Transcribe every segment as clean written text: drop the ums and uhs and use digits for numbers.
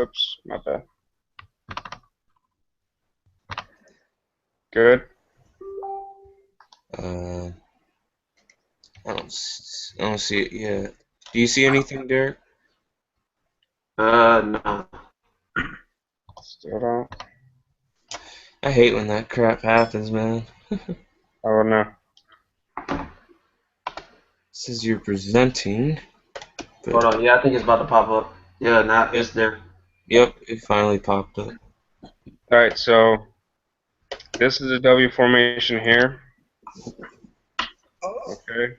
Oops, my bad. Good. Uh, I don't see it yet. Do you see anything, Derek? No. Still don't. I hate when that crap happens, man. Oh no. Says you're presenting, Hold but on. Yeah, I think it's about to pop up. Yeah, now yep, it's there. yep, it finally popped up. All right, so this is a W formation here. Okay.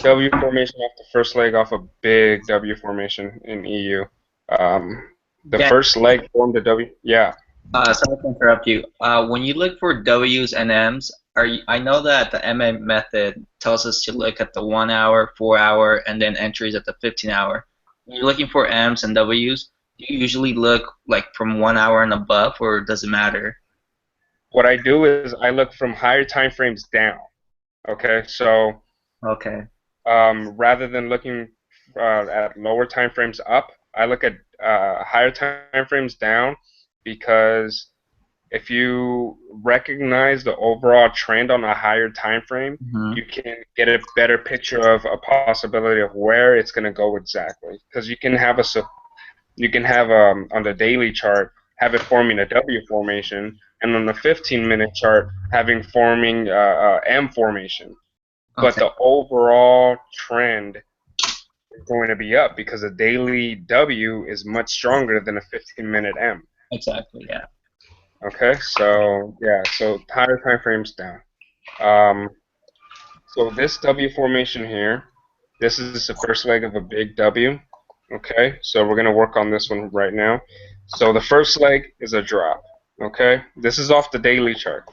W formation off the first leg off a big W formation in EU. The Yeah, first leg formed a W. Yeah. sorry to interrupt you. When you look for W's and M's, I know that the MM method tells us to look at the 1 hour, 4 hour, and then entries at the 15 hour. When you're looking for M's and W's, do you usually look like from 1 hour and above, or does it matter? What I do is I look from higher time frames down. Okay, so Okay. rather than looking at lower time frames up, I look at higher time frames down because if you recognize the overall trend on a higher time frame, Hmm. you can get a better picture of a possibility of where it's going to go exactly. Because you can have on the daily chart have it forming a W formation, and on the 15-minute chart having forming M formation. But Okay. the overall trend is going to be up because a daily W is much stronger than a 15-minute M. Exactly. Yeah. Okay, so yeah, so higher time frames down. Um, so this W formation here, this is the first leg of a big W. Okay, so we're gonna work on this one right now. So the first leg is a drop. Okay, this is off the daily chart.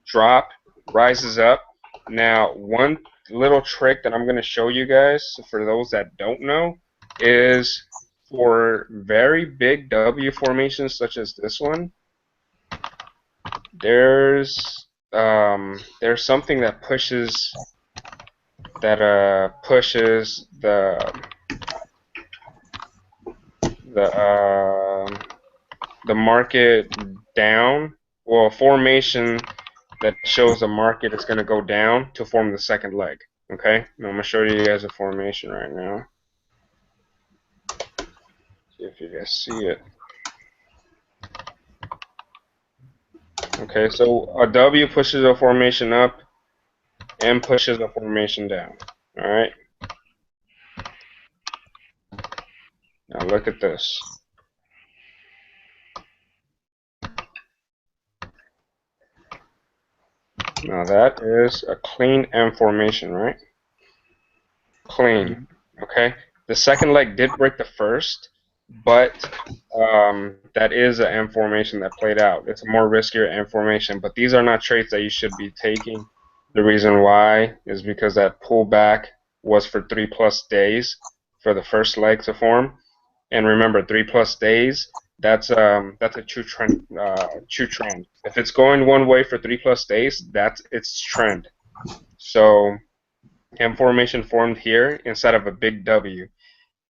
Drop, rises up. Now, one little trick that I'm gonna show you guys, for those that don't know, is for very big W formations such as this one, there's something that pushes the the market down. Well, a formation that shows the market is going to go down to form the second leg. Okay, now I'm going to show you guys a formation right now. See if you guys see it. Okay, so a W pushes a formation up, M pushes a formation down. All right, now look at this. Now that is a clean M formation, right? Clean. Mhm. Okay. The second leg did break the first, but that is an M formation that played out. It's a more riskier M formation, but these are not trades that you should be taking. The reason why is because that pullback was for 3+ days for the first leg to form, and remember 3+ days. That's a true trend. True trend. If it's going one way for 3+ days, that's its trend. So M formation formed here instead of a big W.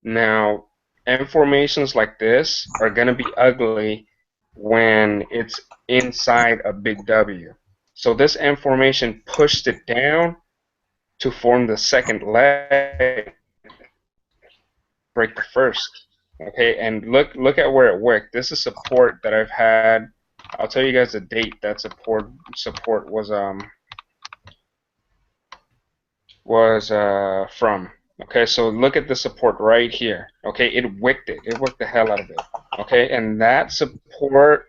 Now, M formations like this are going to be ugly when it's inside a big W. So this M formation pushed it down to form the second leg, break the first. Okay, and look at where it worked. This is support that I've had. I'll tell you guys the date that support was from. Okay, so look at the support right here. Okay, it wicked it. It wicked the hell out of it. Okay, and that support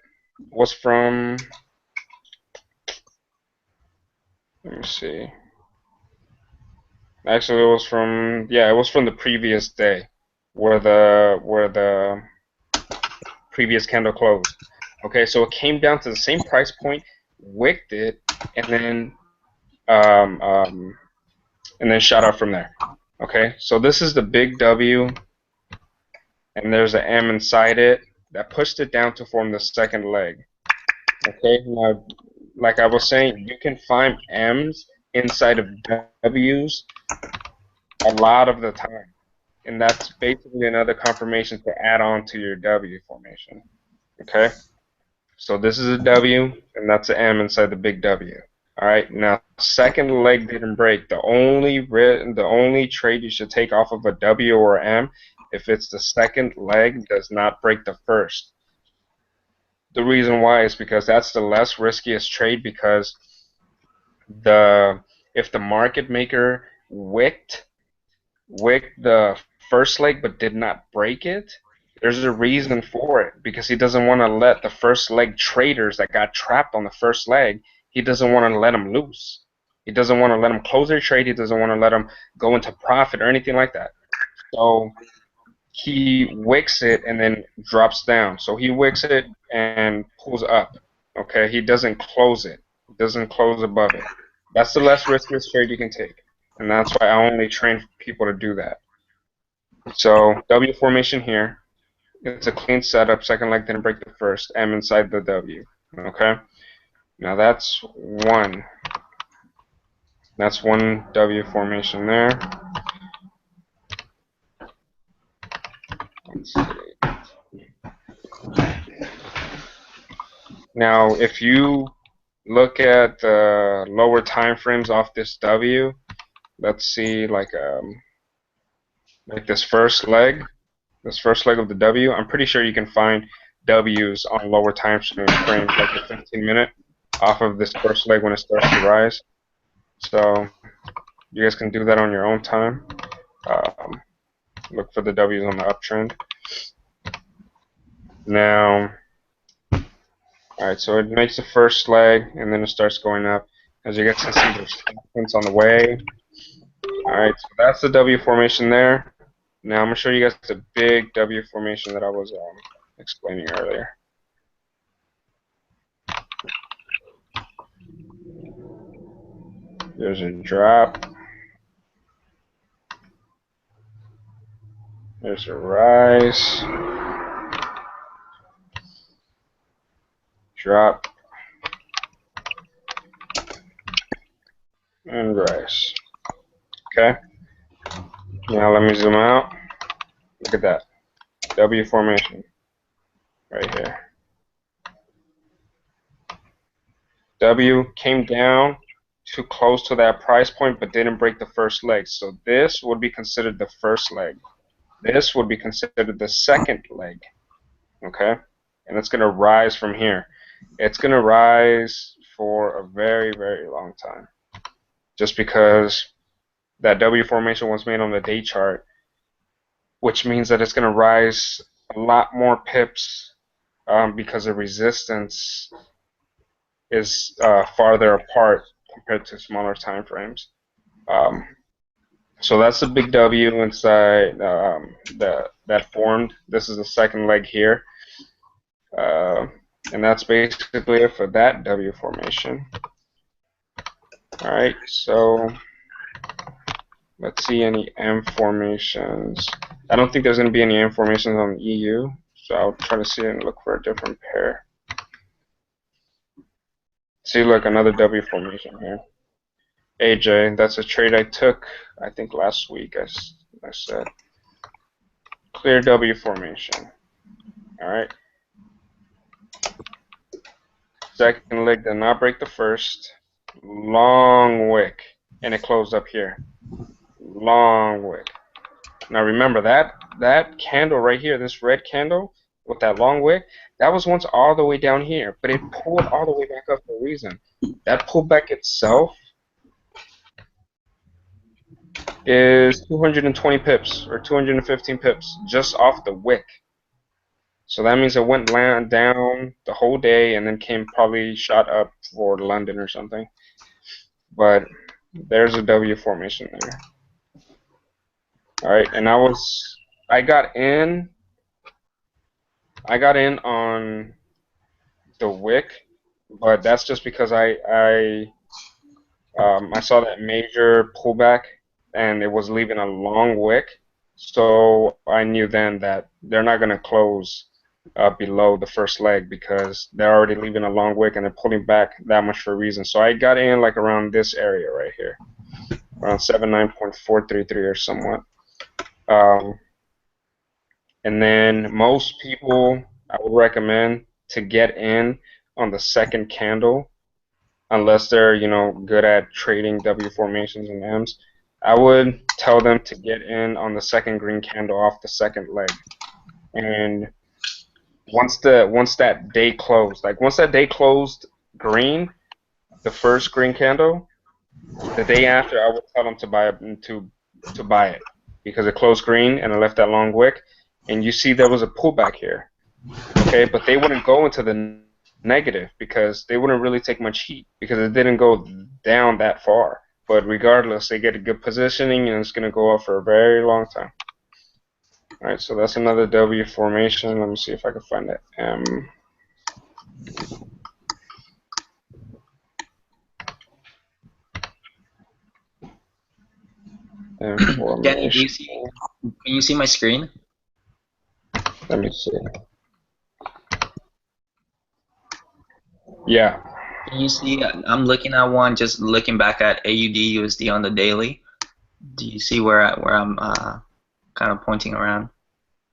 was from. Let me see. Actually, it was from. Yeah, it was from the previous day, where the previous candle closed. Okay, so it came down to the same price point, wicked it, and then um, um, shot up from there. Okay, so this is the big W, and there's an M inside it that pushed it down to form the second leg. Okay, now, like I was saying, you can find M's inside of W's a lot of the time. and that's basically another confirmation to add on to your W formation. Okay, so this is a W, and that's an M inside the big W. All right, now second leg didn't break. The only trade you should take off of a W or M if it's the second leg does not break the first. The reason why is because that's the less riskiest trade, because the if the market maker wicked the first leg but did not break it, there's a reason for it, because he doesn't want to let the first leg traders that got trapped on the first leg, he doesn't want to let them loose. He doesn't want to let them close their trade. He doesn't want to let them go into profit or anything like that. So he wicks it and then drops down. So he wicks it and pulls up. Okay, he doesn't close it. He doesn't close above it. That's the less riskiest trade you can take, and that's why I only train people to do that. So W formation here. It's a clean setup. Second leg didn't break the first. M inside the W. Okay. Now that's one. That's one W formation there. Let's see. Now, if you look at the lower time frames off this W, let's see, like this first leg of the W. I'm pretty sure you can find W's on lower time frames, like the 15-minute, off of this first leg when it starts to rise. So you guys can do that on your own time. Look for the W's on the uptrend. Now, alright, so it makes the first leg and then it starts going up. As you guys can see, there's points on the way. Alright, so that's the W formation there. Now I'm going to show you guys the big W formation that I was explaining earlier. There's a drop. There's a rise. Drop. And rise. Okay. Now let me zoom out. Look at that. W formation. Right here. W came down too close to that price point but didn't break the first leg. So this would be considered the first leg. This would be considered the second leg. Okay? And it's going to rise from here. It's going to rise for a very, very long time. Just because that W formation was made on the day chart, which means that it's going to rise a lot more pips because the resistance is farther apart compared to smaller time frames. So that's the big W inside that formed. This is the second leg here. And that's basically it for that W formation. Alright, so let's see any M formations. I don't think there's going to be any M formations on the EU, so I'll try to see and look for a different pair. See, look, another W formation here. AJ, that's a trade I took, I think last week, I said. Clear W formation. Alright. Second leg did not break the first. Long wick. And it closed up here. Long wick. Now remember, that candle right here, this red candle with that long wick, that was once all the way down here, but it pulled all the way back up for a reason. That pullback itself is 220 pips or 215 pips just off the wick. So that means it went down the whole day and then probably shot up for London or something. But there's a W formation there. Alright, and I got in on the wick, but that's just because I saw that major pullback and it was leaving a long wick, so I knew then that they're not going to close below the first leg because they're already leaving a long wick and they're pulling back that much for a reason. So I got in like around this area right here, around 79.433 or somewhat. Um, and then most people, I would recommend to get in on the second candle, unless they're, good at trading W formations and M's. I would tell them to get in on the second green candle off the second leg. And once that day closed, like once that day closed green, the first green candle, the day after I would tell them to buy it to buy it because it closed green and it left that long wick, and you see there was a pullback here. Okay, but they wouldn't go into the negative because they wouldn't really take much heat because it didn't go down that far. But regardless, they get a good positioning and it's going to go up for a very long time. All right, so that's another W formation. Let me see if I can find that M. M Danny, do you formation. see? Can you see my screen? Let me see. Yeah. Can you see? I'm looking at one, just looking back at AUD USD on the daily. Do you see where I'm kind of pointing around?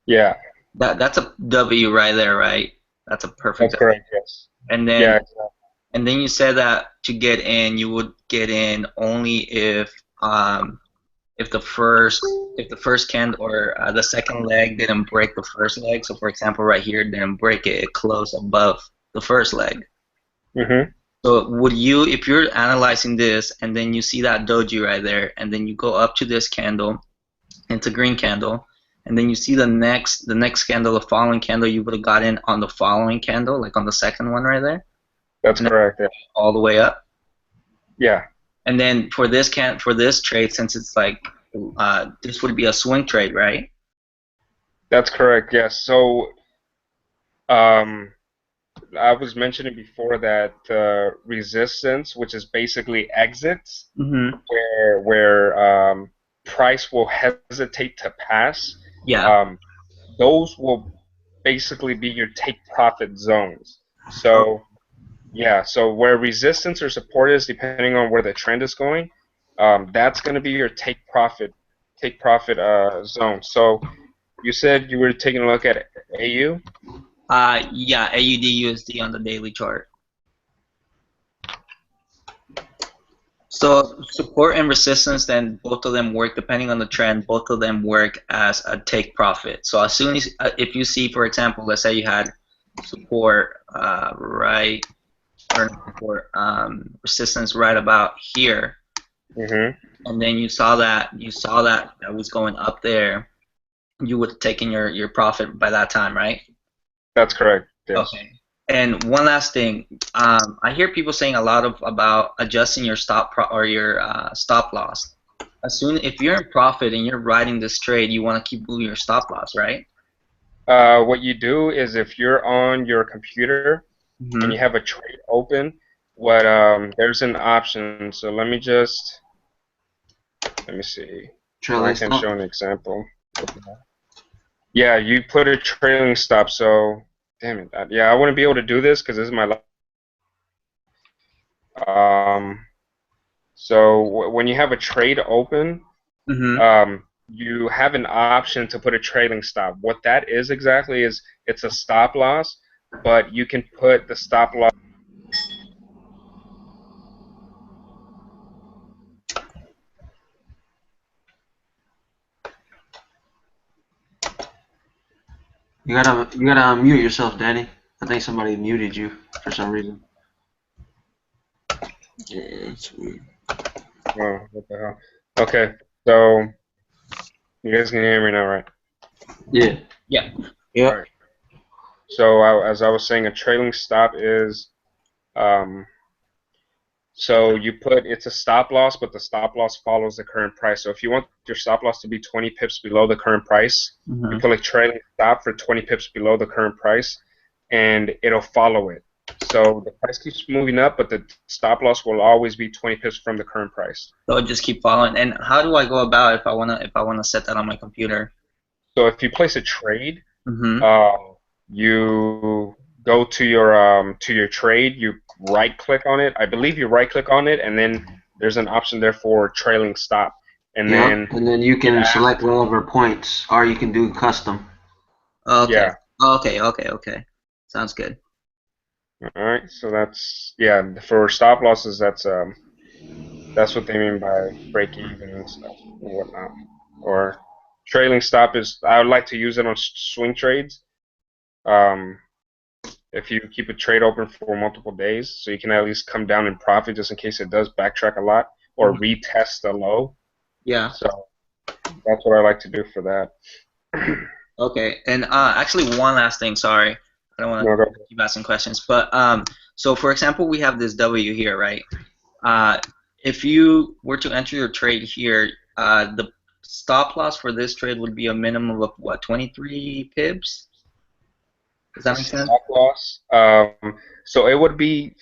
Yeah. That's a W right there, right? That's a perfect That's correct. Yes. And then Yeah. Exactly. and then you said that to get in, you would get in only if the first candle or the second leg didn't break the first leg. So for example, right here it didn't break it; it closed above the first leg. Mhm. So would you, if you're analyzing this and then you see that doji right there, and then you go up to this candle, it's a green candle, and then you see the next candle, the following candle, you would have got in on the following candle, like on the second one right there. That's correct. Yeah. All the way up. Yeah. And then for this trade, since it's like this would be a swing trade, right? That's correct. Yes. So, um, I was mentioning before that resistance, which is basically exits, Mm-hmm. where price will hesitate to pass. Yeah. Um, those will basically be your take profit zones. So yeah, so where resistance or support is, depending on where the trend is going, that's going to be your take profit zone. So you said you were taking a look at AU. Yeah, AUD USD on the daily chart. So support and resistance, then both of them work depending on the trend. Both of them work as a take profit. So as soon as if you see, for example, let's say you had support right or support resistance right about here, Mm-hmm. and then you saw that that was going up there, you would have taken your profit by that time, right? That's correct. Yes. Okay. And one last thing, I hear people saying a lot about adjusting your your stop loss. If you're in profit and you're riding this trade, you want to keep moving your stop loss, right? What you do is if you're on your computer and Mm-hmm. you have a trade open, there's an option. So let me see. Why Trailing can't I stop. show an example? Yeah, you put a trailing stop. So damn it. Yeah, I wouldn't be able to do this because this is my. So when you have a trade open, Mm-hmm. you have an option to put a trailing stop. What that is exactly is it's a stop loss, but you can put the stop loss. You gotta unmute yourself, Danny. I think somebody muted you for some reason. Yeah, that's weird. Oh, what the hell? Okay, so you guys can hear me now, right? Yeah. Yeah. Yep. All right. So as I was saying, a trailing stop is um, so it's a stop loss, but the stop loss follows the current price. So if you want your stop loss to be 20 pips below the current price, Mm-hmm. you put a trailing stop for 20 pips below the current price, and it'll follow it. So the price keeps moving up, but the stop loss will always be 20 pips from the current price. So I'll just keep following. And how do I go about if I wanna set that on my computer? So if you place a trade, Mm-hmm. you go to your trade, you right click on it. I believe you right click on it, and then there's an option there for trailing stop. and Yep. then And then you can select whatever points, or you can do custom. Okay. yeah. Okay. Sounds good. All right, so that's for stop losses. That's what they mean by break even and stuff and whatnot. Or trailing stop is I would like to use it on swing trades. Um, if you keep a trade open for multiple days, so you can at least come down in profit just in case it does backtrack a lot or Mhm. retest the low. Yeah. So that's what I like to do for that. Okay. And actually, one last thing. Sorry, I don't want No, to go. keep asking questions, but so for example, we have this W here, right? Uh, if you were to enter your trade here, the stop loss for this trade would be a minimum of what, 23 pips? Does that make sense? Stop loss. So it would be,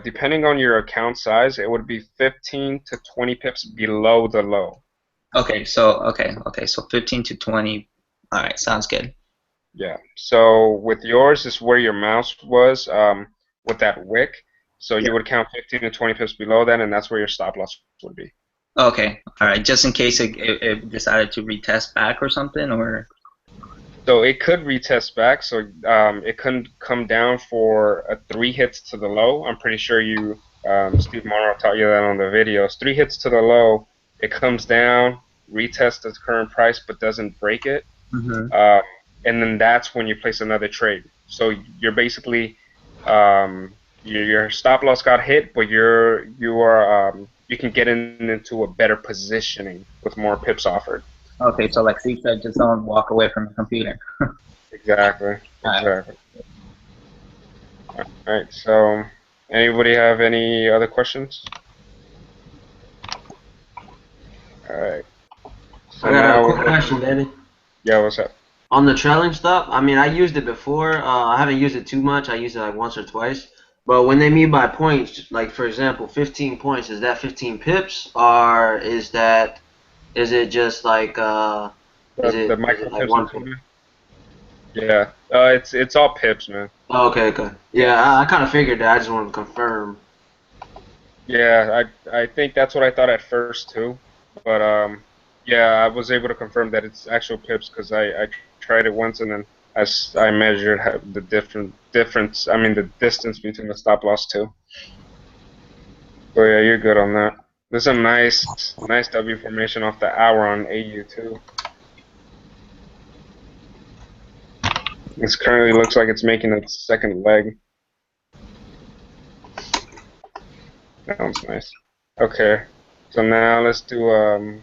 depending on your account size, it would be 15 to 20 pips below the low. Okay, so 15 to 20. All right, sounds good. Yeah. So with yours is where your mouse was with that wick. So Yeah. you would count 15 to 20 pips below that, and that's where your stop loss would be. Okay, all right. Just in case it decided to retest back or something, or So it could retest back. So it couldn't come down for 3 hits to the low. I'm pretty sure Steve Monroe taught you that on the videos. 3 hits to the low, it comes down, retests its current price, but doesn't break it. Mhm. Uh, and then that's when you place another trade. So you're basically your stop loss got hit, but you can get into a better positioning with more pips offered. Okay, so like Steve said, just don't walk away from your computer. Exactly. All right. Exactly. All right. So, anybody have any other questions? All right. So I got a now quick question, Danny. yeah, what's up? On the trailing stop, I mean, I used it before. I haven't used it too much. I used it like once or twice. But when they mean by points, like for example, 15 points, is that 15 pips, or is it just like The is it micro like pips 1 point? included? Yeah. It's all pips, man. Oh, okay. Yeah. Yeah, I kind of figured that. I just wanted to confirm. Yeah, I think that's what I thought at first too, but yeah, I was able to confirm that it's actual pips because I tried it once and then I measured the difference. I mean the distance between the stop loss too. So yeah, you're good on that. There's a nice W formation off the hour on AU too. This currently looks like it's making its second leg. That one's nice. Okay, so now let's do M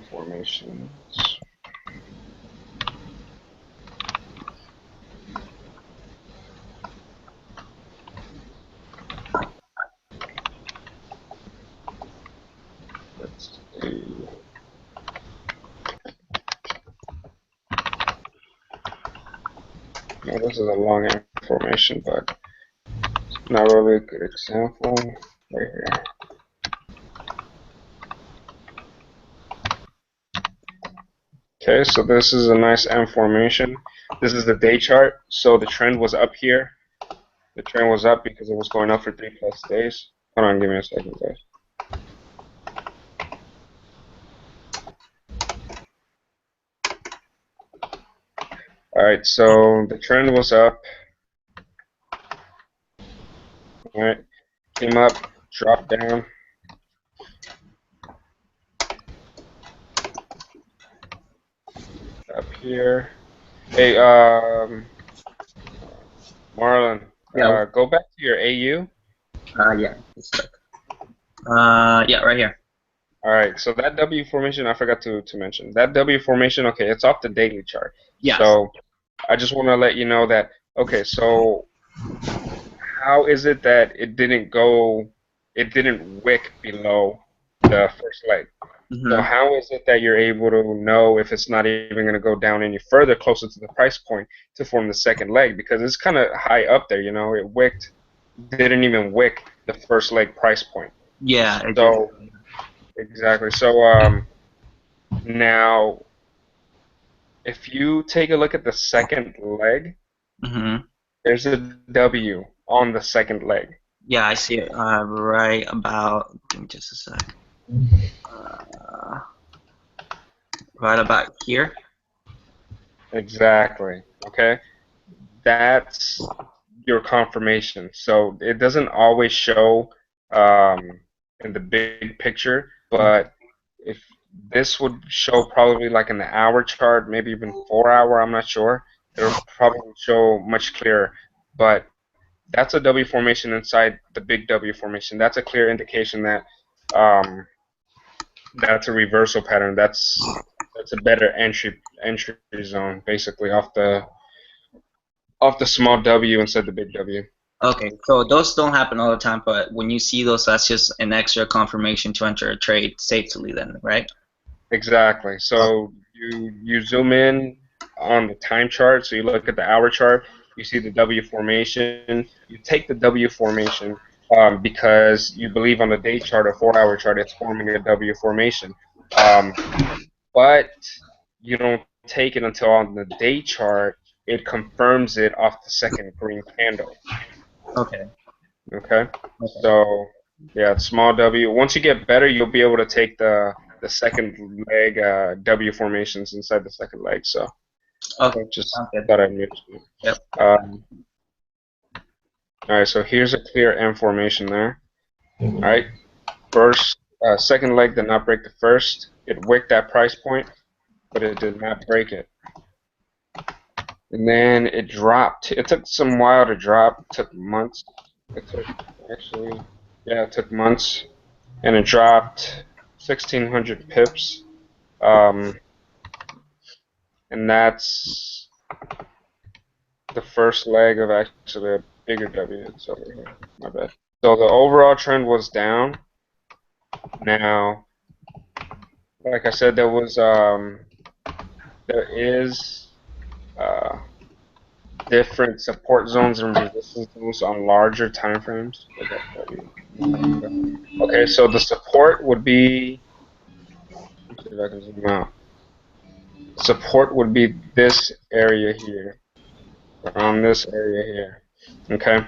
formations. Let's see. No, this is a long information, but it's not really a good example right here. Okay, so this is a nice M formation. This is the day chart. So the trend was up here. The trend was up because it was going up for 3+ days. Hold on, give me a second, guys. All right, so the trend was up. All right, came up, dropped down, up here. Hey, Marlon, Yeah. go back to your AU. Yeah. Just a sec. Yeah, right here. All right, so that W formation, I forgot to mention. That W formation, okay, it's off the daily chart. Yes. So I just want to let you know that, okay, so how is it that it didn't wick below the first leg? So Mhm. how is it that you're able to know if it's not even going to go down any further closer to the price point to form the second leg? Because it's kind of high up there, it didn't even wick the first leg price point. Yeah, it just. So exactly. So now if you take a look at the second leg, Mhm. there's a W on the second leg. Yeah, I see it right about. Give me just a sec. Uh, right about here. Exactly. Okay. That's your confirmation. So it doesn't always show in the big picture, but if this would show probably like an hour chart, maybe even 4 hour, I'm not sure. It'll probably show much clearer. But that's a W formation inside the big W formation. That's a clear indication that um, that's a reversal pattern. That's a better entry zone, basically off the small W instead of the big W. Okay, so those don't happen all the time, but when you see those, that's just an extra confirmation to enter a trade safely, then, right? Exactly. Okay. So you zoom in on the time chart, so you look at the hour chart, you see the W formation. You take the W formation because you believe on the day chart or 4 hour chart it's forming a W formation. Um, but you don't take it until on the day chart it confirms it off the second green candle. Okay. Okay, Okay. so yeah, it's small W. Once you get better, you'll be able to take the second leg W formations inside the second leg. So Okay. just Sounds good. thought I'd mention it. Yep. All right, so here's a clear M formation there. All right, first, second leg did not break the first. It wicked that price point, but it did not break it. And then it dropped. It took some while to drop. It took months. It took actually, yeah, it took months. And it dropped 1,600 pips. Um, and that's the first leg of actually a bigger W. It's over here. My bad. So the overall trend was down. Now, like I said, there is uh, different support zones and resistance zones on larger time frames. Okay, so the support would be. Let's see if I can zoom out. Support would be this area here, around this area here. Okay.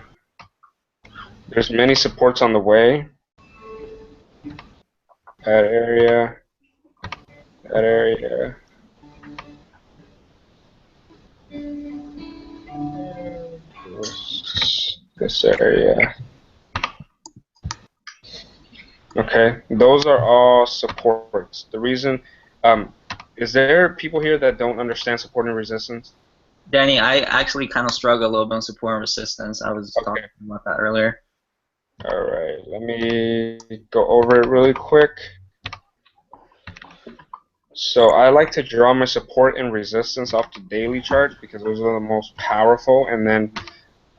There's many supports on the way. That area, that area, this area. Okay, those are all supports. The reason, um, is there people here that don't understand support and resistance? Danny, I actually kind of struggle a little bit on support and resistance. I was talking Okay. about that earlier. All right. Let me go over it really quick. So I like to draw my support and resistance off the daily chart because those are the most powerful, and then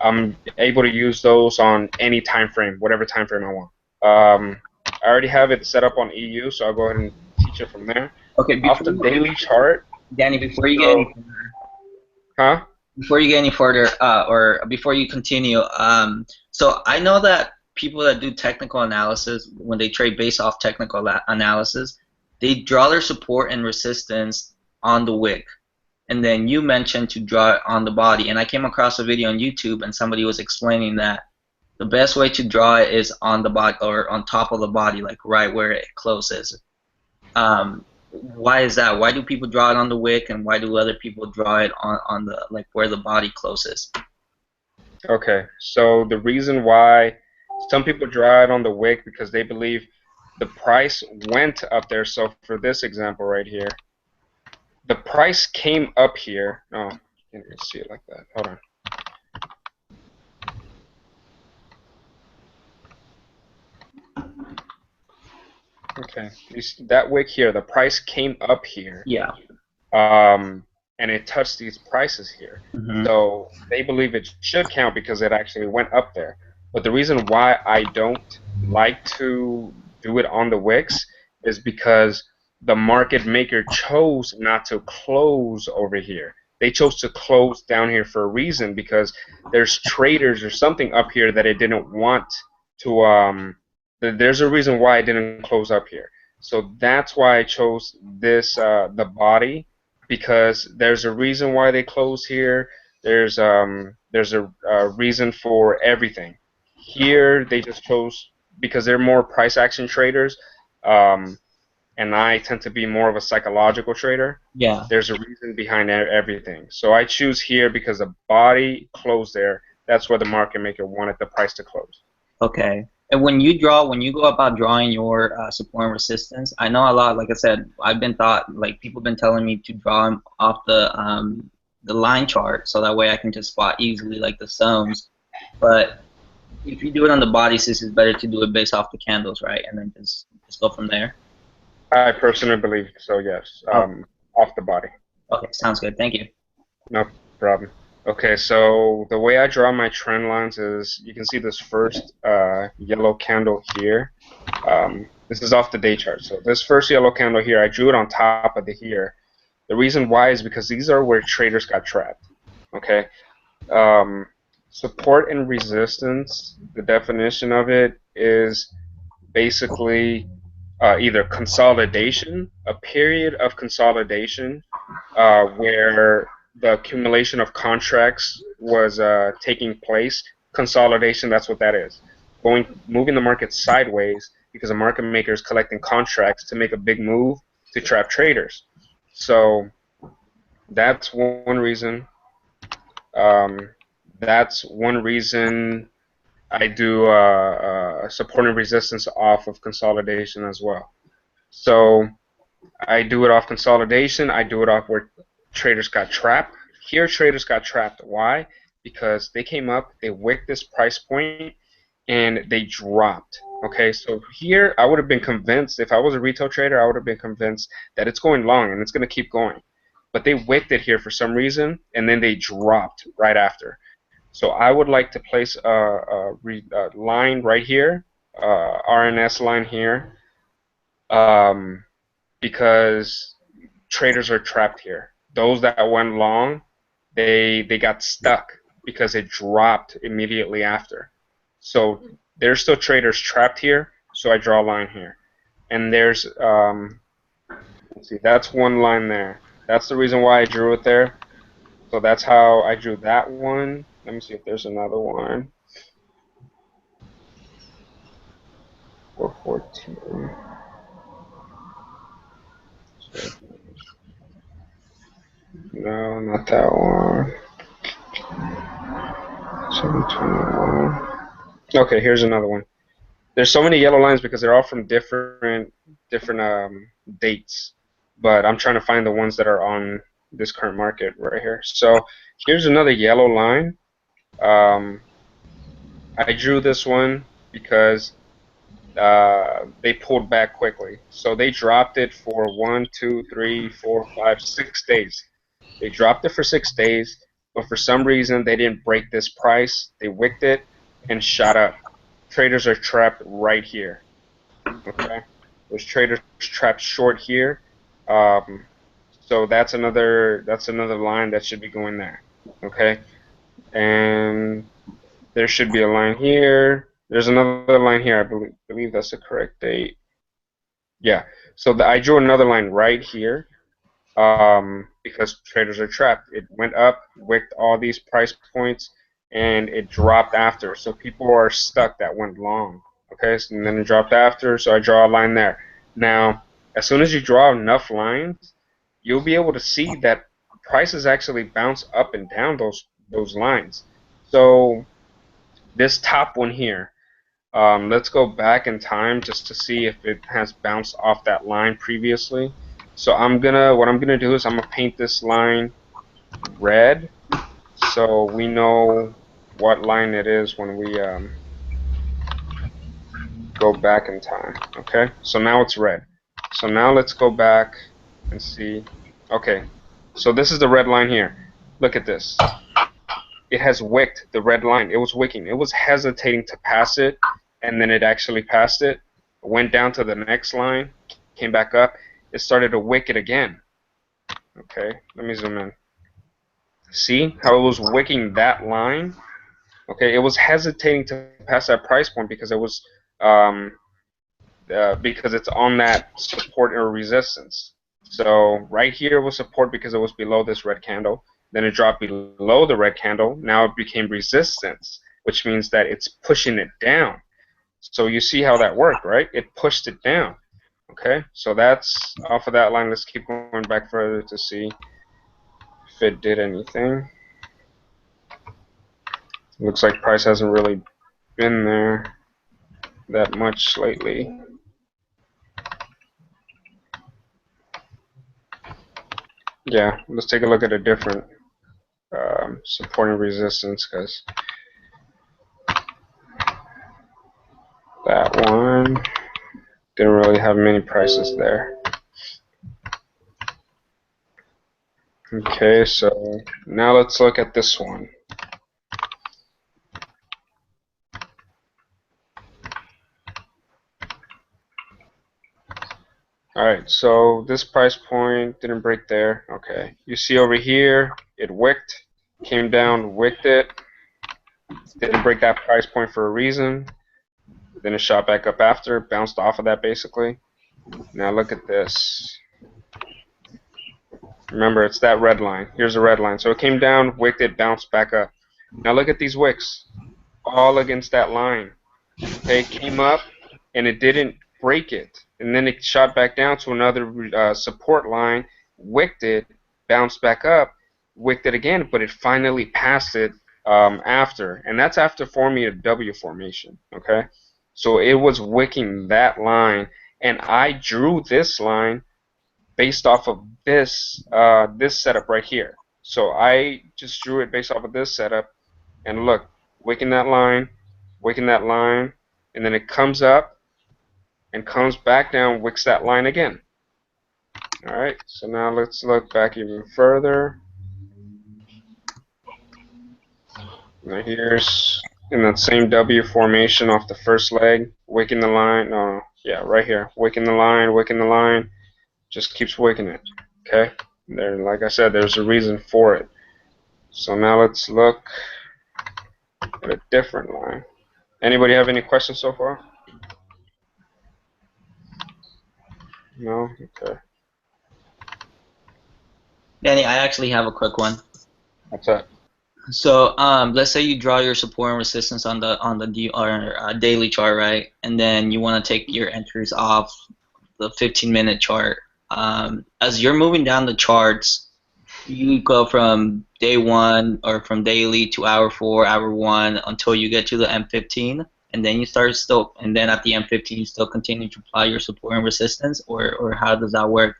I'm able to use those on any time frame, whatever time frame I want. I already have it set up on EU, so I'll go ahead and teach it from there. Okay, Off the daily chart, Danny, so, huh? before you get any further, or before you continue, so I know that people that do technical analysis, when they trade based off technical analysis, they draw their support and resistance on the wick. And then you mentioned to draw it on the body. And I came across a video on YouTube, and somebody was explaining that the best way to draw it is on the body or on top of the body, like right where it closes. Why is that? Why do people draw it on the wick, and why do other people draw it on the like where the body closes? Okay, so the reason why some people draw it on the wick because they believe the price went up there. So for this example right here, the price came up here. Oh, you can't even see it like that. Hold on. Okay, that wick here, the price came up here, Yeah. and it touched these prices here. Hmm. So they believe it should count because it actually went up there. But the reason why I don't like to do it on the wicks is because the market maker chose not to close over here. They chose to close down here for a reason because there's traders or something up here that it didn't want to there's a reason why it didn't close up here. So that's why I chose this the body because there's a reason why they close here. There's a reason for everything. here they just chose because they're more price action traders, um, and I tend to be more of a psychological trader. Yeah. There's a reason behind everything. So I choose here because the body closed there. That's where the market maker wanted the price to close. Okay. And when you draw, when you go about drawing your support and resistance, I know a lot. Like I said, I've been taught, like people have been telling me to draw them off the line chart, so that way I can just spot easily like the zones. But if you do it on the body, since it's better to do it based off the candles, right? And then just go from there. I personally believe so, yes. Oh, Off the body. okay, sounds good. Thank you. No problem. Okay, so the way I draw my trend lines is you can see this first yellow candle here. This is off the day chart. So this first yellow candle here, I drew it on top of the here. The reason why is because these are where traders got trapped. Okay. Um, Support and resistance, the definition of it is basically either consolidation, a period of consolidation where the accumulation of contracts was taking place. Consolidation, that's what that is. Moving the market sideways because the market maker is collecting contracts to make a big move to trap traders. So that's one reason. Um, that's one reason I do support and resistance off of consolidation as well. So I do it off consolidation. I do it off where traders got trapped. Here, traders got trapped. Why? Because they came up, they wicked this price point, and they dropped. Okay, so here I would have been convinced, if I was a retail trader, I would have been convinced that it's going long and it's going to keep going. But they wicked it here for some reason, and then they dropped right after. So I would like to place a line right here, RNS line here, um, because traders are trapped here. Those that went long, they got stuck because it dropped immediately after. So there's still traders trapped here. So I draw a line here, and there's let's see, that's one line there. That's the reason why I drew it there. So that's how I drew that one. Let me see if there's another one. 414. No, not that one. 721. Okay, here's another one. There's so many yellow lines because they're all from different dates, but I'm trying to find the ones that are on this current market right here. So here's another yellow line. I drew this one because they pulled back quickly. So they dropped it for 1, 2, 3, 4, 5, 6 days. They dropped it for 6 days, but for some reason they didn't break this price. They wicked it and shot up. Traders are trapped right here. Okay, there's traders trapped short here. So that's another line that should be going there. Okay, and there should be a line here. There's another line here. I believe that's the correct date. Yeah. So I drew another line right here because traders are trapped. It went up, wicked all these price points, and it dropped after. So people are stuck that went long. Okay, so, and then it dropped after, so I draw a line there. Now, as soon as you draw enough lines, you'll be able to see that prices actually bounce up and down those lines. So this top one here, let's go back in time just to see if it has bounced off that line previously. So what I'm gonna do is I'm gonna paint this line red, so we know what line it is when we go back in time. Okay, so now it's red. So now let's go back and see. Okay, so this is the red line here. Look at this. It has wicked the red line. It was wicking. It was hesitating to pass it, and then it actually passed it. Went down to the next line, came back up. It started to wick it again. Okay, let me zoom in. See how it was wicking that line? Okay, it was hesitating to pass that price point because it was because it's on that support or resistance. So right here was support because it was below this red candle. Then it dropped below the red candle. Now it became resistance. which means that it's pushing it down. So you see how that worked, right? It pushed it down. Okay, so that's off of that line. Let's keep going back further to see if it did anything. Looks like price hasn't really been there that much lately. Yeah, let's take a look at a different support and resistance, because that one didn't really have many prices there. Okay, so now let's look at this one. Alright, so this price point didn't break there. Okay, you see over here, it wicked, came down, wicked it, didn't break that price point for a reason. Then it shot back up after, bounced off of that basically. Now look at this. Remember, it's that red line. Here's the red line. So it came down, wicked it, bounced back up. Now look at these wicks, all against that line. Okay, it came up and it didn't break it, and then it shot back down to another support line, wicked it, bounced back up, wicked it again, but it finally passed it after, and that's after forming a W formation. Okay, so it was wicking that line, and I drew this line based off of this this setup right here. So I just drew it based off of this setup, and look, wicking that line, and then it comes up and comes back down, wicks that line again. Alright, so now let's look back even further. Now here's in that same W formation off the first leg, wicking the line, no, yeah, right here, wicking the line, just keeps wicking it, okay? There, like I said, there's a reason for it. So now let's look at a different line. Anybody have any questions so far? No? Okay. Danny, I actually have a quick one. What's that? So, let's say you draw your support and resistance on the daily chart, right? And then you want to take your entries off the 15-minute chart. As you're moving down the charts, you go from day 1 or from daily to hour 4, hour 1 until you get to the M15, and then you start and then at the M15 you still continue to apply your support and resistance, or how does that work?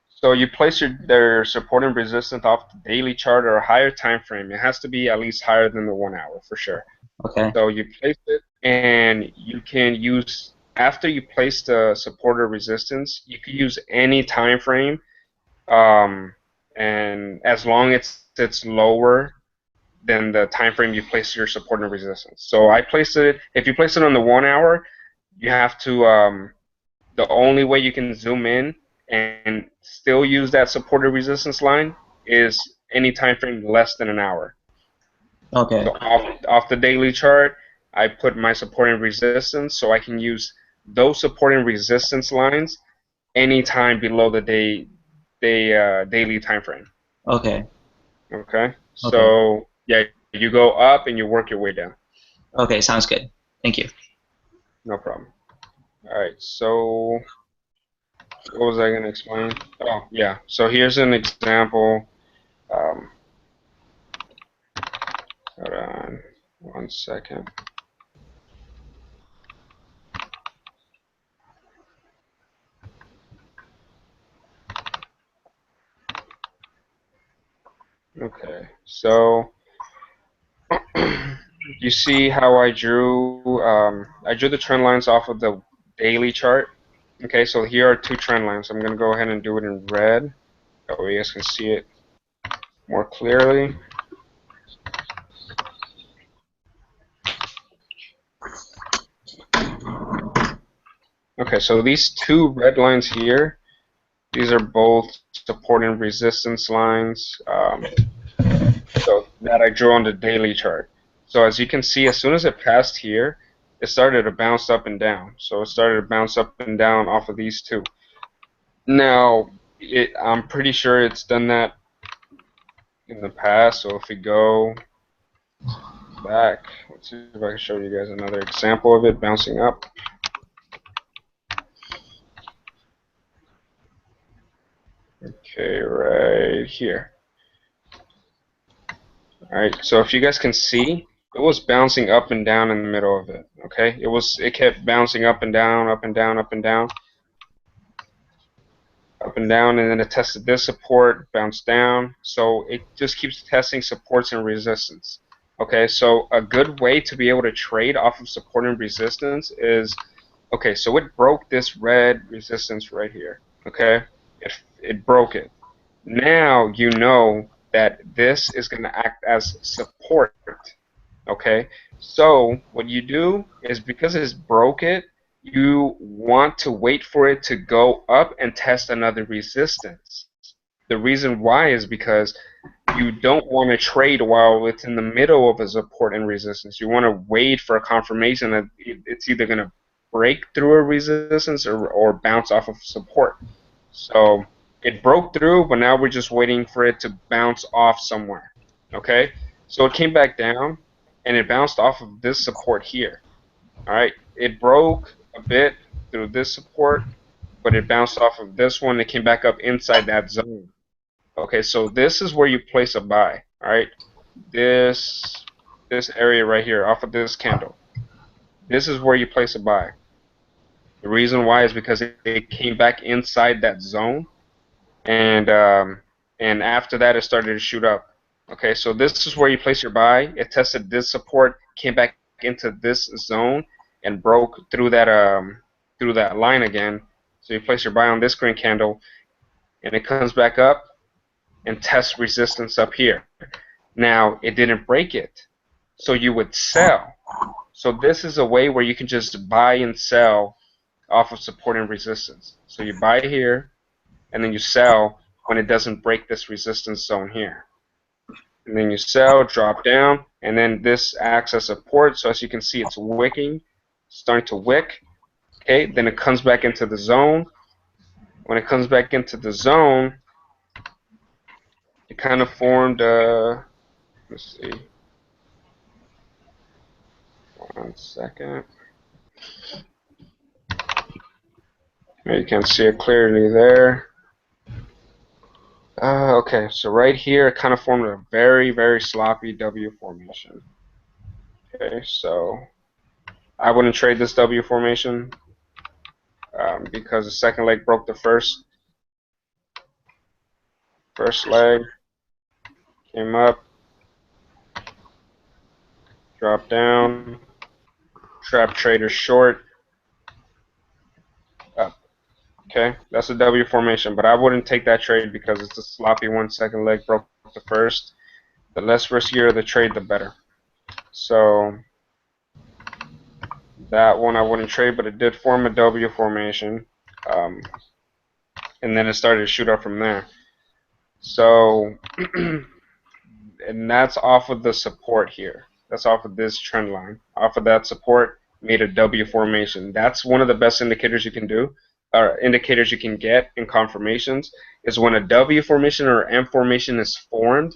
So you place their support and resistance off the daily chart or a higher time frame. It has to be at least higher than the 1 hour for sure. Okay. So you place it, and you can use, after you place the support or resistance, you can use any time frame, and as long as it's lower than the time frame you place your support and resistance. So I placed it. If you place it on the 1 hour, you have to. The only way you can zoom in and still use that support or resistance line is any time frame less than an hour. Okay. So off the daily chart, I put my support and resistance, so I can use those support and resistance lines anytime below the daily time frame. Okay. Okay. So yeah, you go up and you work your way down. Okay, sounds good. Thank you. No problem. All right. So what was I going to explain? Oh yeah. So here's an example. Hold on 1 second. Okay, so you see how I drew the trend lines off of the daily chart. Okay, so here are 2 trend lines. I'm going to go ahead and do it in red. That way you guys can see it more clearly. Okay, so these 2 red lines here, these are both support and resistance lines, so that I drew on the daily chart. So as you can see, as soon as it passed here, it started to bounce up and down. So it started to bounce up and down off of these 2. Now, I'm pretty sure it's done that in the past. So if we go back. Let's see if I can show you guys another example of it bouncing up. Okay, right here. Alright, so if you guys can see, it was bouncing up and down in the middle of it. Okay, it kept bouncing up and down, up and down, up and down, up and down, and then it tested this support, bounced down. So it just keeps testing supports and resistance. Okay, so a good way to be able to trade off of support and resistance is, okay, so it broke this red resistance right here. Okay, it broke it. Now you know that this is going to act as support. Okay, so what you do is, because it's broke it, you want to wait for it to go up and test another resistance. The reason why is because you don't want to trade while it's in the middle of a support and resistance. You want to wait for a confirmation that it's either going to break through a resistance or bounce off of support. So it broke through, but now we're just waiting for it to bounce off somewhere. Okay, so it came back down and it bounced off of this support here. All right, it broke a bit through this support, but it bounced off of this one. It came back up inside that zone. Okay, so this is where you place a buy. All right, this area right here off of this candle. This is where you place a buy. The reason why is because it came back inside that zone, and after that it started to shoot up. Okay, so this is where you place your buy. It tested this support, came back into this zone, and broke through that line again. So you place your buy on this green candle, and it comes back up and tests resistance up here. Now it didn't break it, so you would sell. So this is a way where you can just buy and sell off of support and resistance. So you buy here, and then you sell when it doesn't break this resistance zone here. And then you sell, drop down, and then this acts as support. So as you can see, it's wicking, starting to wick. Okay, then it comes back into the zone. When it comes back into the zone, it kind of formed, let's see, 1 second. You can see it clearly there. Okay, so right here it kind of formed a very, very sloppy W formation. Okay, so I wouldn't trade this W formation because the second leg broke the first leg, came up, dropped down, trap trader short, up. Okay, that's a W formation, but I wouldn't take that trade because it's a sloppy one. Second leg broke the first. The less riskier the trade, the better. So that one I wouldn't trade, but it did form a W formation, and then it started to shoot up from there. So, and that's off of the support here. That's off of this trend line. Off of that support, made a W formation. That's one of the best indicators you can do, or indicators you can get in confirmations, is when a W formation or M formation is formed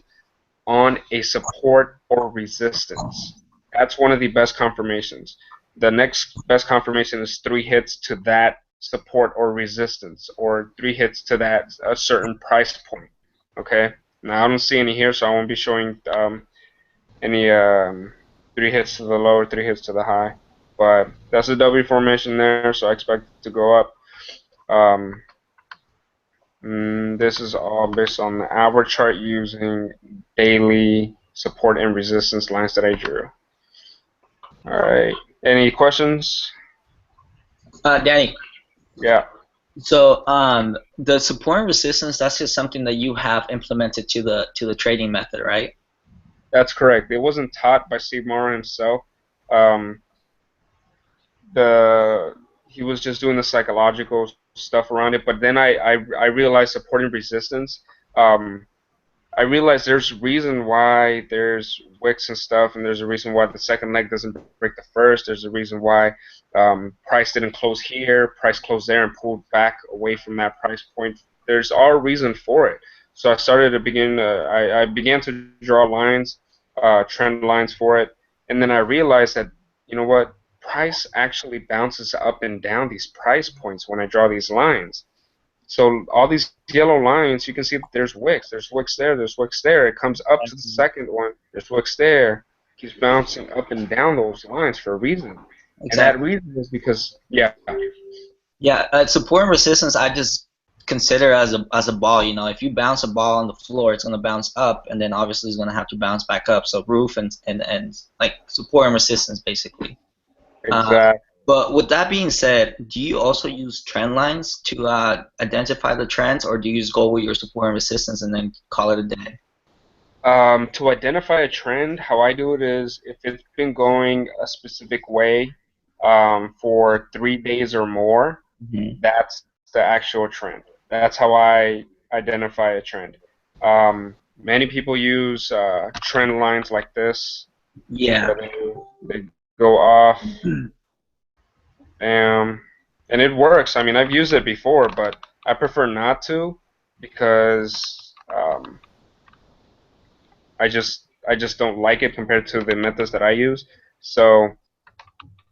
on a support or resistance. That's one of the best confirmations. The next best confirmation is 3 hits to that support or resistance, or 3 hits to that a certain price point. Okay. Now I don't see any here, so I won't be showing any 3 hits to the low or 3 hits to the high. But that's a W formation there, so I expect it to go up. This is all based on the hour chart using daily support and resistance lines that I drew. All right. Any questions? Danny. Yeah. So the support and resistance, that's just something that you have implemented to the trading method, right? That's correct. It wasn't taught by Steve Morrow himself. He was just doing the psychological stuff around it. But then I realized support and resistance. I realized there's a reason why there's wicks and stuff, and there's a reason why the second leg doesn't break the first. There's a reason why price didn't close here, price closed there and pulled back away from that price point. There's all reason for it. So I started to I began to draw lines, trend lines for it, and then I realized that, you know what, price actually bounces up and down these price points when I draw these lines. So all these yellow lines, you can see that there's wicks. There's wicks there. There's wicks there. It comes up to the second one. There's wicks there. Keeps bouncing up and down those lines for a reason. And that Exactly. reason is because, yeah, Yeah, support and resistance I just consider as a ball. You know, if you bounce a ball on the floor, it's gonna bounce up, and then obviously it's gonna have to bounce back up. So roof and like support and resistance basically. Uh, exactly. but with that being said, do you also use trend lines to identify the trends, or do you just go with your support and resistance and then call it a day? To identify a trend, how I do it is if it's been going a specific way for 3 days or more, Hmm. that's the actual trend. That's how I identify a trend. Many people use trend lines like this, Yeah. where they go off, um, and it works. I mean, I've used it before, but I prefer not to because I just don't like it compared to the methods that I use. So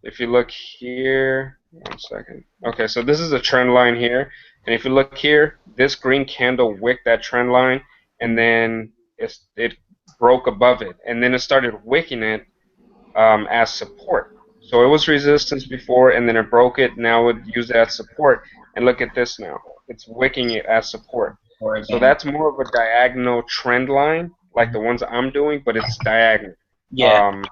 if you look here, one second. Okay, so this is a trend line here, and if you look here, this green candle wicked that trend line, and then it broke above it, and then it started wicking it as support. So it was resistance before, and then it broke it. Now it used it as support, and look at this now. It's wicking it as support. Or So again. that's more of a diagonal trend line, like the ones I'm doing, but it's diagonal. Yeah. Um,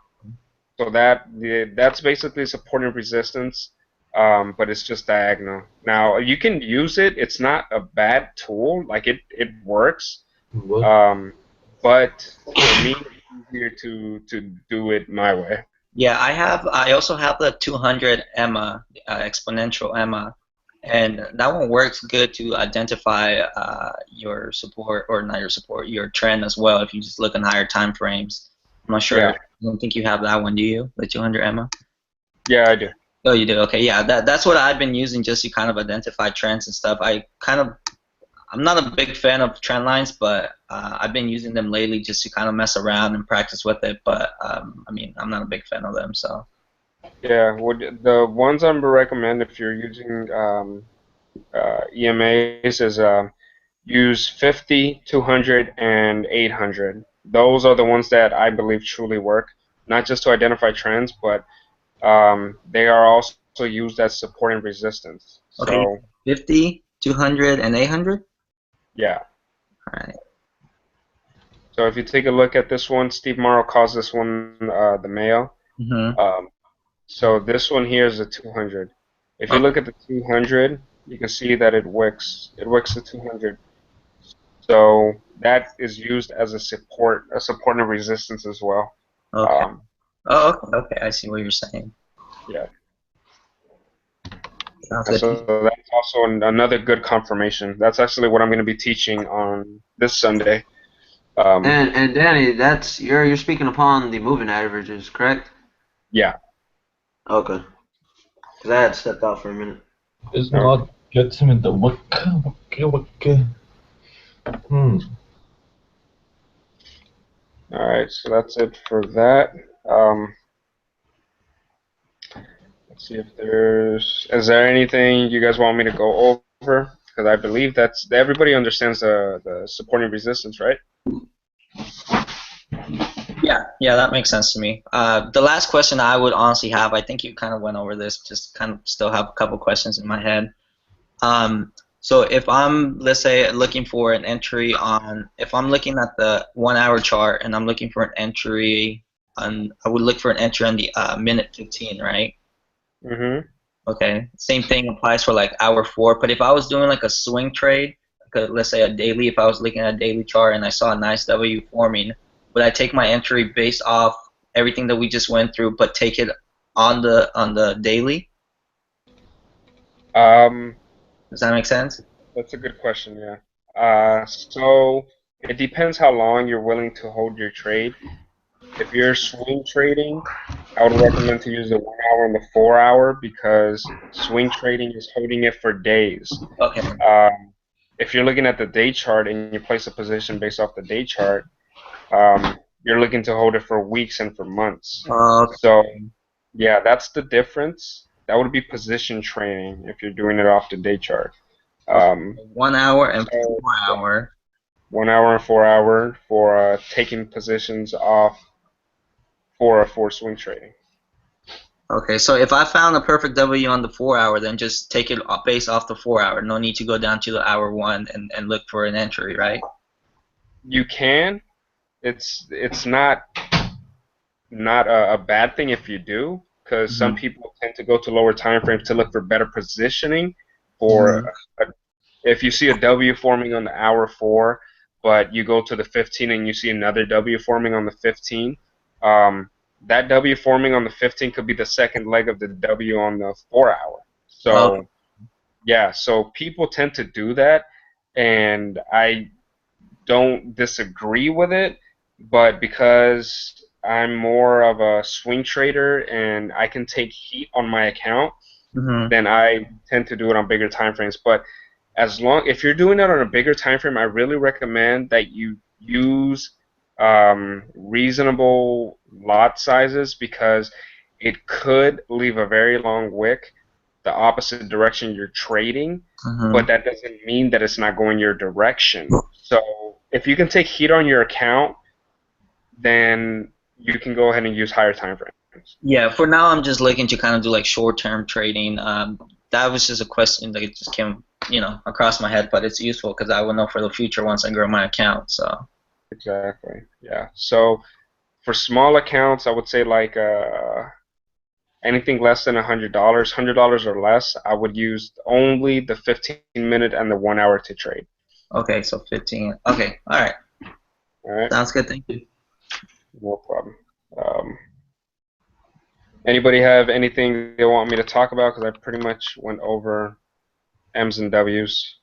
so that's basically support and resistance, but it's just diagonal. Now you can use it. It's not a bad tool. Like it works. What? Um, but for me, it's easier to do it my way. Yeah, I also have the 200 EMA, exponential EMA, and that one works good to identify your support, or not your support, your trend as well. If you just look in higher time frames, I'm not sure. Yeah, I don't think you have that one, do you? The 200 EMA? yeah, I do. Oh, you do. Okay, yeah, that's what I've been using just to kind of identify trends and stuff. I'm not a big fan of trend lines, but I've been using them lately just to kind of mess around and practice with it. But I mean, I'm not a big fan of them, so. Yeah, the ones I'm recommend if you're using EMAs is use 50, 200, and 800. Those are the ones that I believe truly work, not just to identify trends, but they are also used as support and resistance. Okay, So 50, 200, and 800? yeah. All right. So if you take a look at this one, Steve Morrow calls this one the male. Mm-hmm. Um, so this one here is a 200. If you Okay. look at the 200, you can see that it wicks. It wicks the 200. So that is used as a support and resistance as well. Okay. Um, Oh, okay. Okay. I see what you're saying. yeah. Sounds And good. so that's also another good confirmation. That's actually what I'm going to be teaching on this Sunday. Um, And Danny, that's you're speaking upon the moving averages, correct? yeah. Okay. Because I had stepped out for a minute. It's Okay. not gets him in the waka waka waka. Hmm. All right. So that's it for that. Um, let's see if is there anything you guys want me to go over? Because I believe that's everybody understands the supporting resistance, right? Yeah. Yeah, that makes sense to me. The last question I would honestly have, I think you kind of went over this, just kind of still have a couple questions in my head. So if I'm, let's say, looking for an entry on, if I'm looking at the 1 hour chart and I'm looking for an entry on, I would look for an entry on the minute 15, right? Mm-hmm. Okay. Same thing applies for like hour 4. But if I was doing like a swing trade, like let's say a daily, if I was looking at a daily chart and I saw a nice W forming, would I take my entry based off everything that we just went through, but take it on the daily? Um, Does that make sense? that's a good question, yeah. So it depends how long you're willing to hold your trade. If you're swing trading, I would recommend to use the 1 hour and the 4 hour because swing trading is holding it for days. Okay. If you're looking at the day chart and you place a position based off the day chart, um, you're looking to hold it for weeks and for months. Okay. So yeah, that's the difference. That would be position training if you're doing it off the day chart. Okay. Um, 1 hour and so 4 hour. 1 hour and 4 hour for taking positions off for swing trading. Okay, so if I found a perfect W on the 4 hour, then just take it based off the 4 hour. No need to go down to the hour one and look for an entry, right? You can. It's not a bad thing if you do, because some Mm-hmm. people tend to go to lower time frames to look for better positioning. For Mm-hmm. if you see a W forming on the hour 4, but you go to the 15 and you see another W forming on the 15, um, that W forming on the 15 could be the second leg of the W on the 4 hour. Okay. So yeah, so people tend to do that, and I don't disagree with it, but because I'm more of a swing trader and I can take heat on my account, Mm-hmm. then I tend to do it on bigger time frames. But if you're doing it on a bigger time frame, I really recommend that you use reasonable lot sizes, because it could leave a very long wick the opposite direction you're trading, but Mm-hmm. that doesn't mean that it's not going your direction. So if you can take heat on your account, then you can go ahead and use higher time frames. Yeah, for now I'm just looking to kind of do like short-term trading. That was just a question that just came, across my head, but it's useful because I will know for the future once I grow my account. So, Exactly. Yeah. So for small accounts, I would say like anything less than $100 or less, I would use only the 15-minute and the 1 hour to trade. okay, so 15. Okay, all right. All right. Sounds good. Thank you. No problem. Um, Anybody have anything they want me to talk about? Because I pretty much went over M's and W's.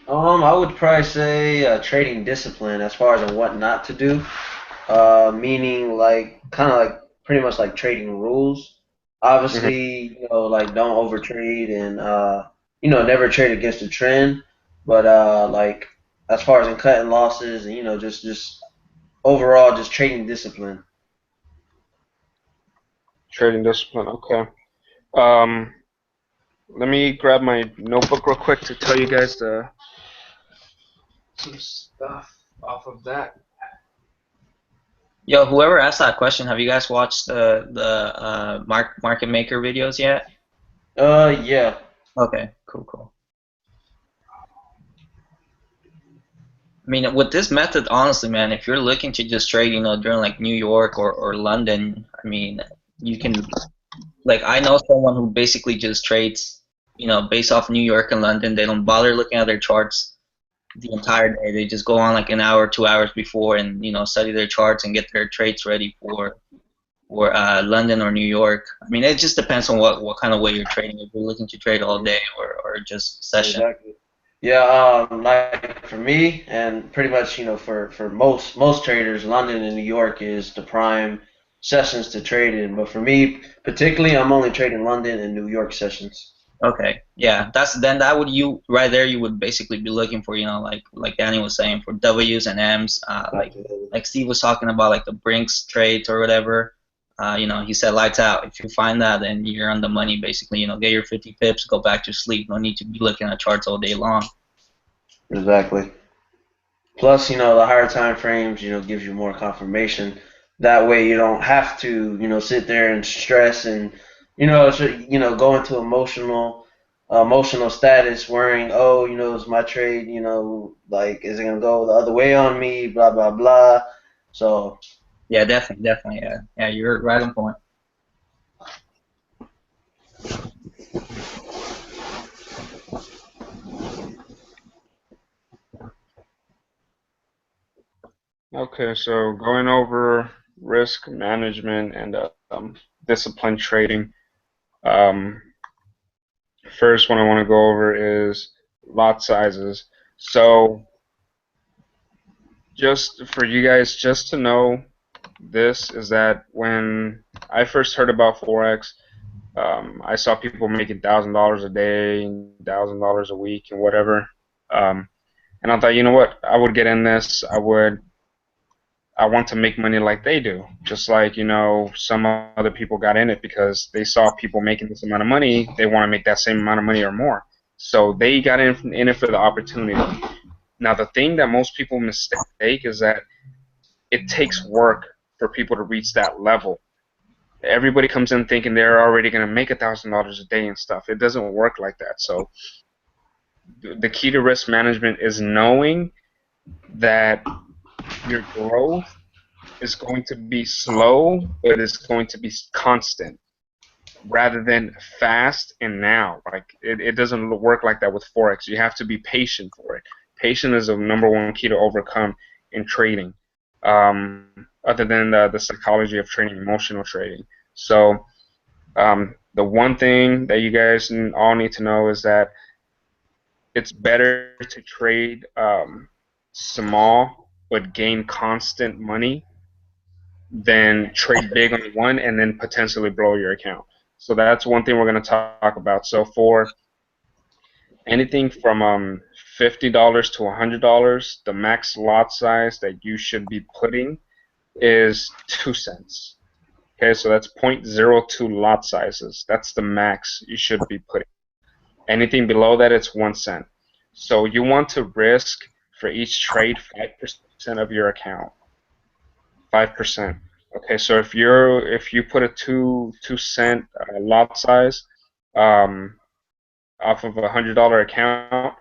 I would probably say trading discipline as far as what not to do. Meaning like kind of like pretty much like trading rules. Hmm. Obviously, like don't overtrade and never trade against the trend. But like as far as in cutting losses and just overall just trading discipline. Trading discipline. Okay. Um, Let me grab my notebook real quick to tell you guys some stuff off of that. Yo, whoever asked that question, have you guys watched the market maker videos yet? Yeah. Okay, cool, cool. I mean, with this method, honestly, man, if you're looking to just trade, during like New York or London, I mean, you can, like, I know someone who basically just trades, based off New York and London. They don't bother looking at their charts the entire day. They just go on like an hour, 2 hours before and, study their charts and get their trades ready for London or New York. I mean, it just depends on what kind of way you're trading. If you're looking to trade all day or just session. Exactly. Yeah, like for me, and pretty much, for most traders, London and New York is the prime sessions to trade in. But for me, particularly, I'm only trading London and New York sessions. Okay, yeah, that would you right there. You would basically be looking for, like Danny was saying, for W's and M's. Like Steve was talking about, like the Brinks trades or whatever. He said lights out. If you find that, then you're on the money basically. Get your 50 pips, go back to sleep. No need to be looking at charts all day long. Exactly. Plus, the higher time frames, gives you more confirmation. That way, you don't have to, sit there and stress and, go into emotional status, worrying, oh, is my trade, like, is it gonna go the other way on me? Blah blah blah. So Yeah, definitely, definitely. Yeah, yeah, you're right on point. Okay, so going over risk management and discipline trading. Um, First one I want to go over is lot sizes. So just for you guys, just to know, this is that when I first heard about Forex, I saw people making $1,000 a day, $1,000 a week, and whatever. And I thought, you know what? I would get in this. I want to make money like they do. Just like, some other people got in it because they saw people making this amount of money, they want to make that same amount of money or more. So they got in it for the opportunity. Now, the thing that most people mistake is that it takes work for people to reach that level. Everybody comes in thinking they're already going to make $1,000 a day and stuff. It doesn't work like that. So the key to risk management is knowing that your growth is going to be slow, but it's going to be constant rather than fast and now. Like it doesn't work like that with Forex. You have to be patient for it. Patience is the #1 key to overcome in trading. Other than the psychology of trading, emotional trading. So the one thing that you guys all need to know is that it's better to trade small but gain constant money than trade big on one and then potentially blow your account. So that's one thing we're going to talk about. So for anything from $50 to $100, the max lot size that you should be putting is 2 cents. Okay, so that's 0.02 lot sizes. That's the max you should be putting. Anything below that, it's 1 cent. So you want to risk for each trade 5% of your account. 5%. Okay, so if you put a 2 cent lot size off of $100 account,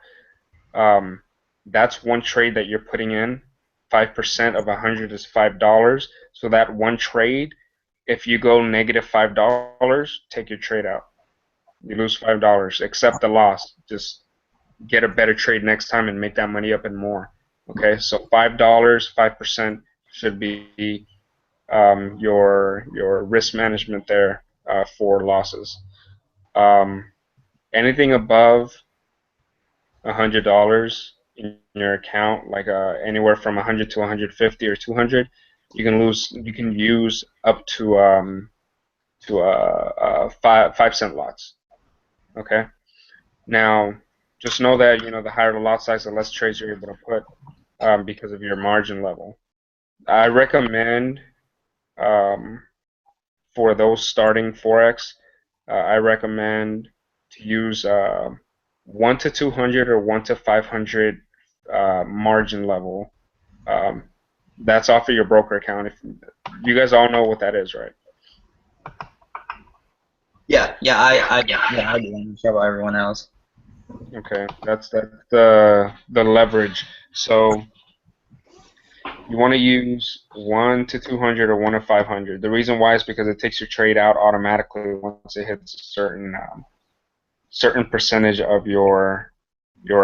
that's one trade that you're putting in. 5% of 100 is $5. So that one trade, if you go negative $5, take your trade out. You lose $5. Accept the loss. Just get a better trade next time and make that money up and more. Okay, so $5, 5% should be your risk management there for losses. Anything above $100 in your account, like anywhere from 100 to 150 or 200, you can use up to 5 cent lots. Okay. Now, just know that the higher the lot size, the less trades you're able to put because of your margin level. I recommend for those starting Forex, I recommend to use 1 to 200 or 1 to 500 margin level. That's off of your broker account. If you guys all know what that is, right? Yeah, I do. I'm sure about everyone else. Okay, that's the leverage. So you want to use 1 to 200 or 1 to 500. The reason why is because it takes your trade out automatically once it hits a certain percentage of your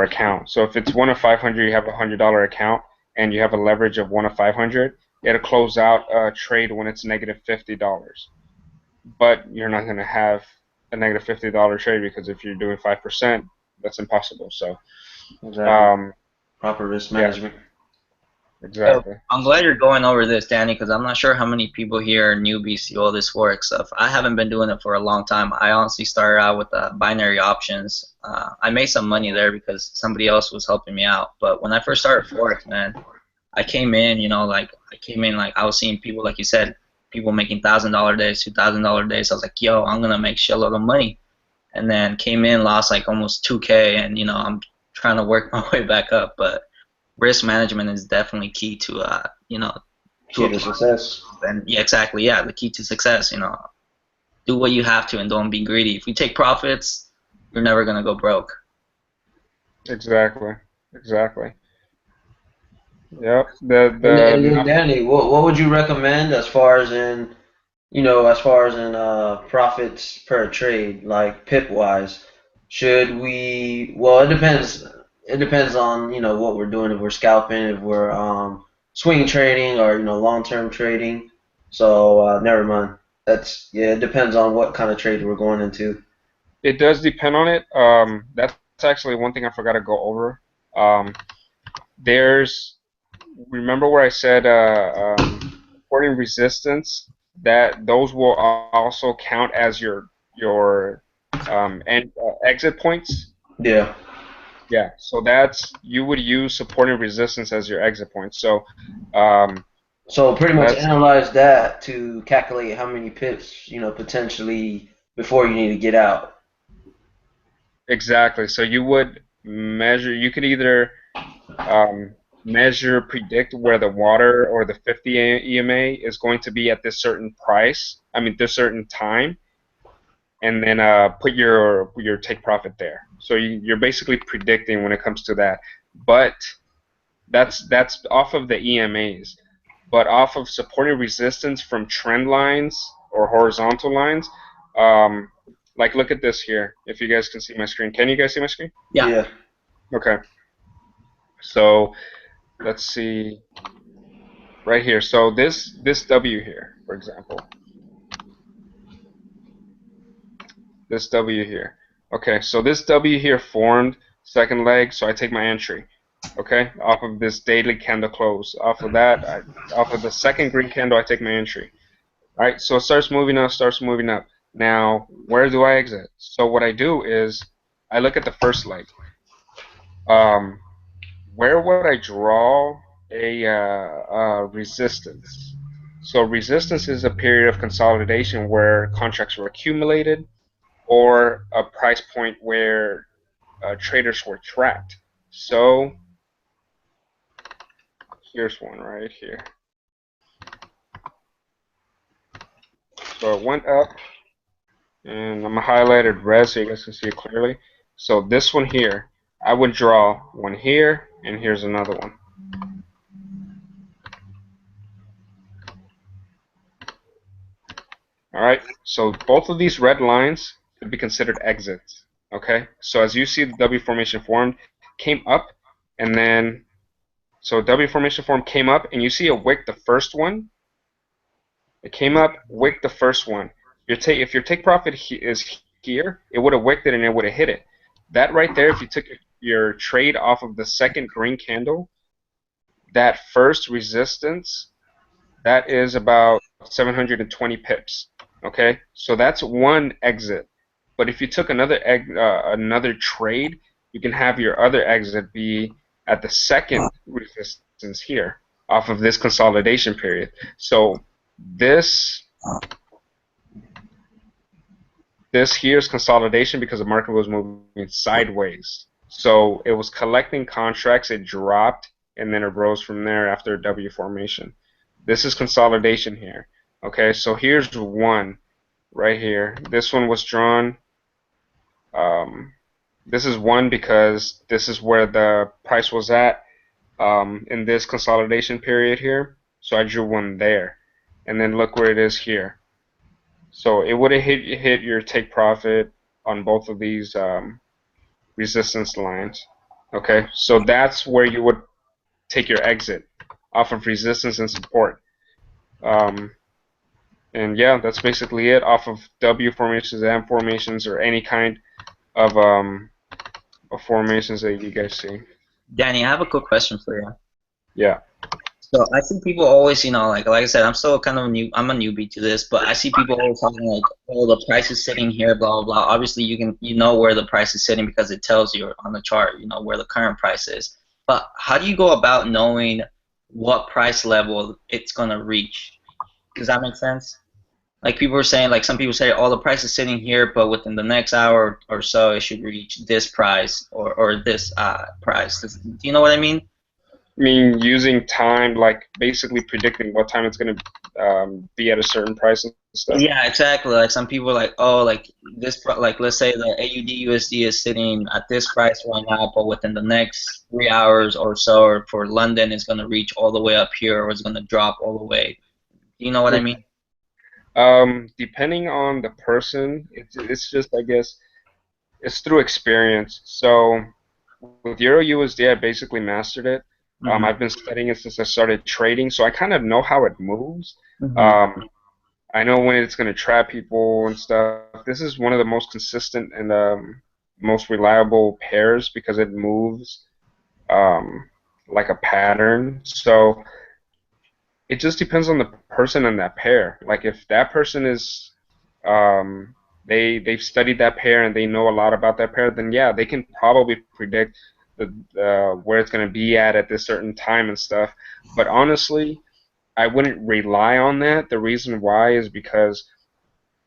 account. So if it's 1 to 500, you have a $100 account and you have a leverage of 1 to 500, it'll close out a trade when it's negative $50. But you're not going to have a negative $50 trade because if you're doing 5%, that's impossible. So Exactly. Proper risk management. Yeah, exactly. So I'm glad you're going over this, Danny, because I'm not sure how many people here are newbies to all this Forex stuff. I haven't been doing it for a long time. I honestly started out with binary options. I made some money there because somebody else was helping me out. But when I first started Forex, man, I came in, I was seeing people, like you said, people making $1,000 days, $2,000 days. I was like, yo, I'm gonna make shitload of money. And then came in, lost like almost 2K, and I'm trying to work my way back up. But risk management is definitely key to Key to success. And yeah, exactly, yeah, the key to success. Do what you have to and don't be greedy. If you take profits, you're never gonna go broke. Exactly. Yep. And then Danny, what would you recommend as far as in profits per trade, like pip wise? Should we? Well, it depends. It depends on what we're doing. If we're scalping, if we're swing trading, or long term trading. So never mind. It depends on what kind of trade we're going into. It does depend on it. That's actually one thing I forgot to go over. There's remember where I said supporting resistance, that those will also count as your exit points. Yeah. Yeah, so you would use support and resistance as your exit points. So So pretty much That's analyze that to calculate how many pips, potentially before you need to get out. exactly. So you would measure. You could either measure, predict where the water or the 50 EMA is going to be at this certain price. I mean, this certain time, and then put your take profit there. So you're basically predicting when it comes to that. But that's off of the EMAs. But off of supporting resistance from trend lines or horizontal lines, um, like look at this here. If you guys can see my screen, can you guys see my screen? Yeah. Yeah. Okay. So let's see right here. So this W here, for example, this W here. Okay, so this W here formed second leg, so I take my entry. Okay, off of this daily candle close. Off of that, off of the second green candle, I take my entry. All right, so it starts moving up, starts moving up. Now, where do I exit? So what I do is I look at the first leg. Um, where would I draw a resistance? So resistance is a period of consolidation where contracts were accumulated or a price point where traders were trapped. So here's one right here. So it went up, and I'm highlighted red so you guys can see it clearly. So this one here, I would draw one here, and here's another one. All right, so both of these red lines could be considered exits. Okay, so as you see, the W formation formed, came up, and then so W formation form came up, and you see a wick, the first one. It came up, wicked the first one. If your take profit is here, it would have wicked it and it would have hit it. That right there, if you took your trade off of the second green candle, that first resistance, that is about 720 pips. Okay, so that's one exit. But if you took another trade, you can have your other exit be at the second resistance here off of this consolidation period. So this this here's consolidation because the market was moving sideways. So it was collecting contracts, it dropped, and then it rose from there after a W formation. This is consolidation here. Okay, so here's one right here. This one was drawn. Um, this is one because this is where the price was at in this consolidation period here. So I drew one there. And then look where it is here. So it would have hit your take profit on both of these resistance lines. Okay, so that's where you would take your exit off of resistance and support. Um, and yeah, that's basically it off of W formations, M formations, or any kind of formations that you guys see. Danny, I have a quick question for you. Yeah. So I see people always, like I said, I'm still kind of new. I'm a newbie to this, but I see people always talking like, "Oh, the price is sitting here, blah blah blah." Obviously, you know where the price is sitting because it tells you on the chart, where the current price is. But how do you go about knowing what price level it's gonna reach? Does that make sense? Like people are saying, like some people say, "Oh, the price is sitting here, but within the next hour or so, it should reach this price or this price." Do you know what I mean? I mean, using time, like basically predicting what time it's going to be at a certain price and stuff. Yeah, exactly. Like some people are like, oh, like like let's say the AUD USD is sitting at this price right now, but within the next 3 hours or so, or for London, it's gonna reach all the way up here, or it's gonna drop all the way. You know what I mean? Depending on the person, it's just, I guess, it's through experience. So with Euro USD, I basically mastered it. Mm-hmm. I've been studying it since I started trading, so I kind of know how it moves. Mm-hmm. I know when it's going to trap people and stuff. This is one of the most consistent and most reliable pairs because it moves like a pattern. So it just depends on the person and that pair. Like if that person is they've studied that pair and they know a lot about that pair, then yeah, they can probably predict where it's going to be at this certain time and stuff. But honestly, I wouldn't rely on that. The reason why is because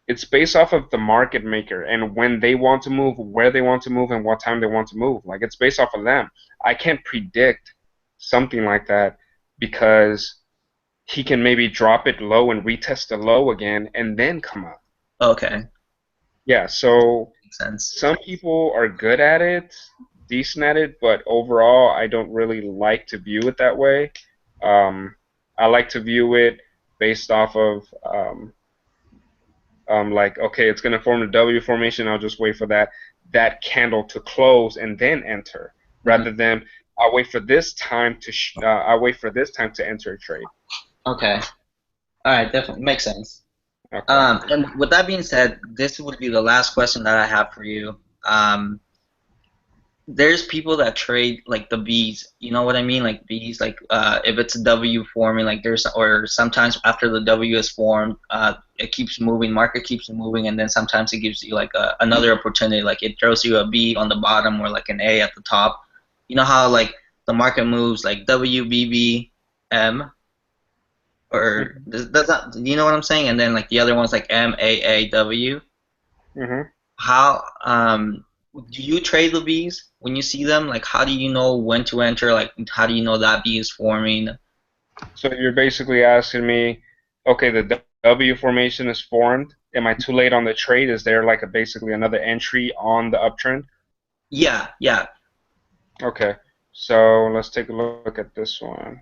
it's based off of the market maker and when they want to move, where they want to move, and what time they want to move. Like it's based off of them. I can't predict something like that because he can maybe drop it low and retest the low again and then come up. Okay, Yeah, so makes sense. some people are good at it, decent at it, but overall, I don't really like to view it that way. Um, I like to view it based off of like, okay, it's gonna form the W formation. I'll just wait for that candle to close and then enter, Hmm. rather than I'll wait for this time to I'll wait for this time to enter a trade. Okay, all right, definitely makes sense. Okay. And with that being said, this would be the last question that I have for you. There's people that trade like the B's, you know what I mean? Like B's, like if it's a W forming, like there's, or sometimes after the W is formed, it keeps moving, market keeps moving, and then sometimes it gives you like another opportunity, like it throws you a B on the bottom or like an A at the top. You know how like the market moves like W, B, B, M, or Mhm. does that, you know what I'm saying? And then like the other one's like M, A, A, W. Mhm. How do you trade the bees when you see them? Like, how do you know when to enter? Like, how do you know that bee is forming? So you're basically asking me, okay, the W formation is formed. Am I too late on the trade? Is there like a basically another entry on the uptrend? Yeah, yeah, Okay. So let's take a look at this one.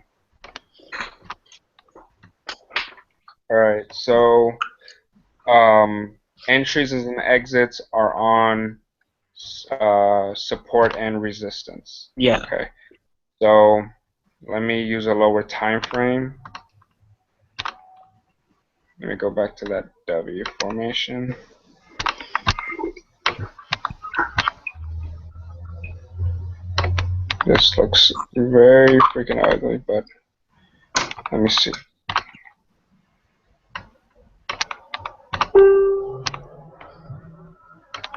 All right. So entries and exits are on support and resistance. yeah. Okay. So let me use a lower time frame. Let me go back to that W formation. This looks very freaking ugly, but let me see.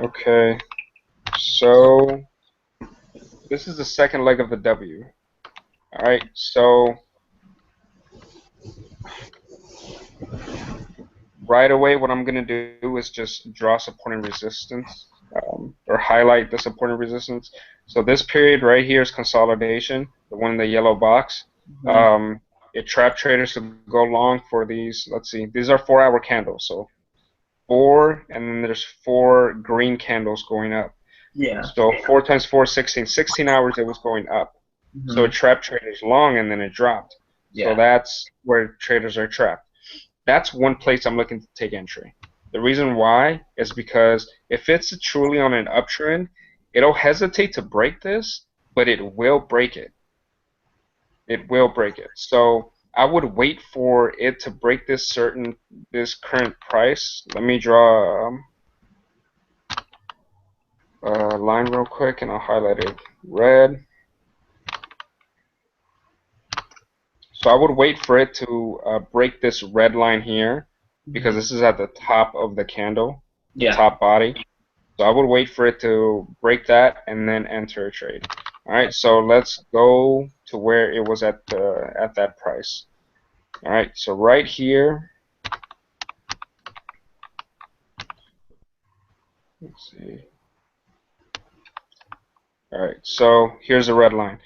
Okay, so this is the second leg of the W. All right, so right away, what I'm gonna do is just draw support and resistance, or highlight the support and resistance. So this period right here is consolidation, the one in the yellow box. Mhm. It trapped traders to go long for these. Let's see, these are 4-hour candles, so four, and then there's four green candles going up. Yeah. So 4 times 4 is 16. 16 hours it was going up. So Hmm. it trapped traders long and then it dropped. So Yeah. that's where traders are trapped. That's one place I'm looking to take entry. The reason why is because if it's truly on an uptrend, it'll hesitate to break this, but it will break it. It will break it. So I would wait for it to break this current price. Let me draw a line real quick and I'll highlight it red. So I would wait for it to break this red line here because Hmm. this is at the top of the candle, the Yeah. top body. So I would wait for it to break that and then enter a trade. All right, so let's go to where it was at that price. All right, so right here, let's see. All right, so here's the red line.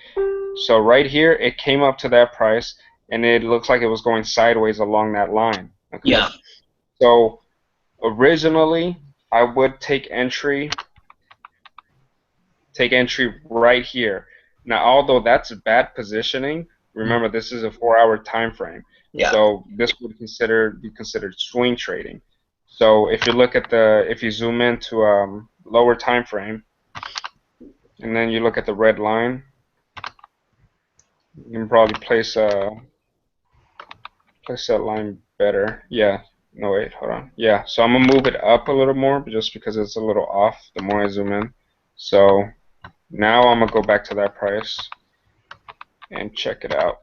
So right here, it came up to that price, and it looks like it was going sideways along that line. Okay, Yeah. so originally, I would take entry right here. Now, although that's bad positioning, remember this is a 4-hour time frame, Yeah. so this would be considered swing trading. So if you zoom into lower time frame, and then you look at the red line, you can probably place that line better. Yeah. No, wait, hold on. Yeah, so I'm gonna move it up a little more just because it's a little off the more I zoom in. So now I'm gonna go back to that price and check it out.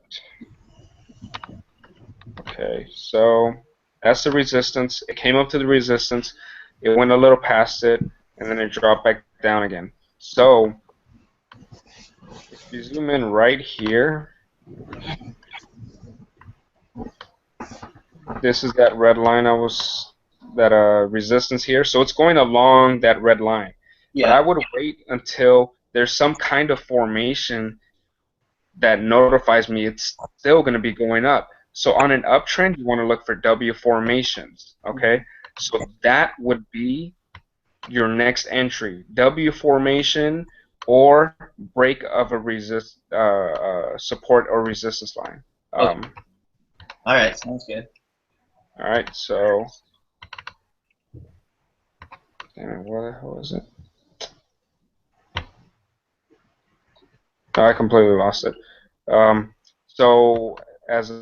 Okay, so that's the resistance. It came up to the resistance, it went a little past it, and then it dropped back down again. So if you zoom in right here, This is that red line that resistance here. So it's going along that red line. But Yeah. I would wait until there's some kind of formation that notifies me it's still going to be going up. So on an uptrend, you want to look for W formations, okay? So that would be your next entry, W formation or break of a support or resistance line. Okay. All right. Sounds good. All right, so damn it, where the hell is it? Oh, I completely lost it. So as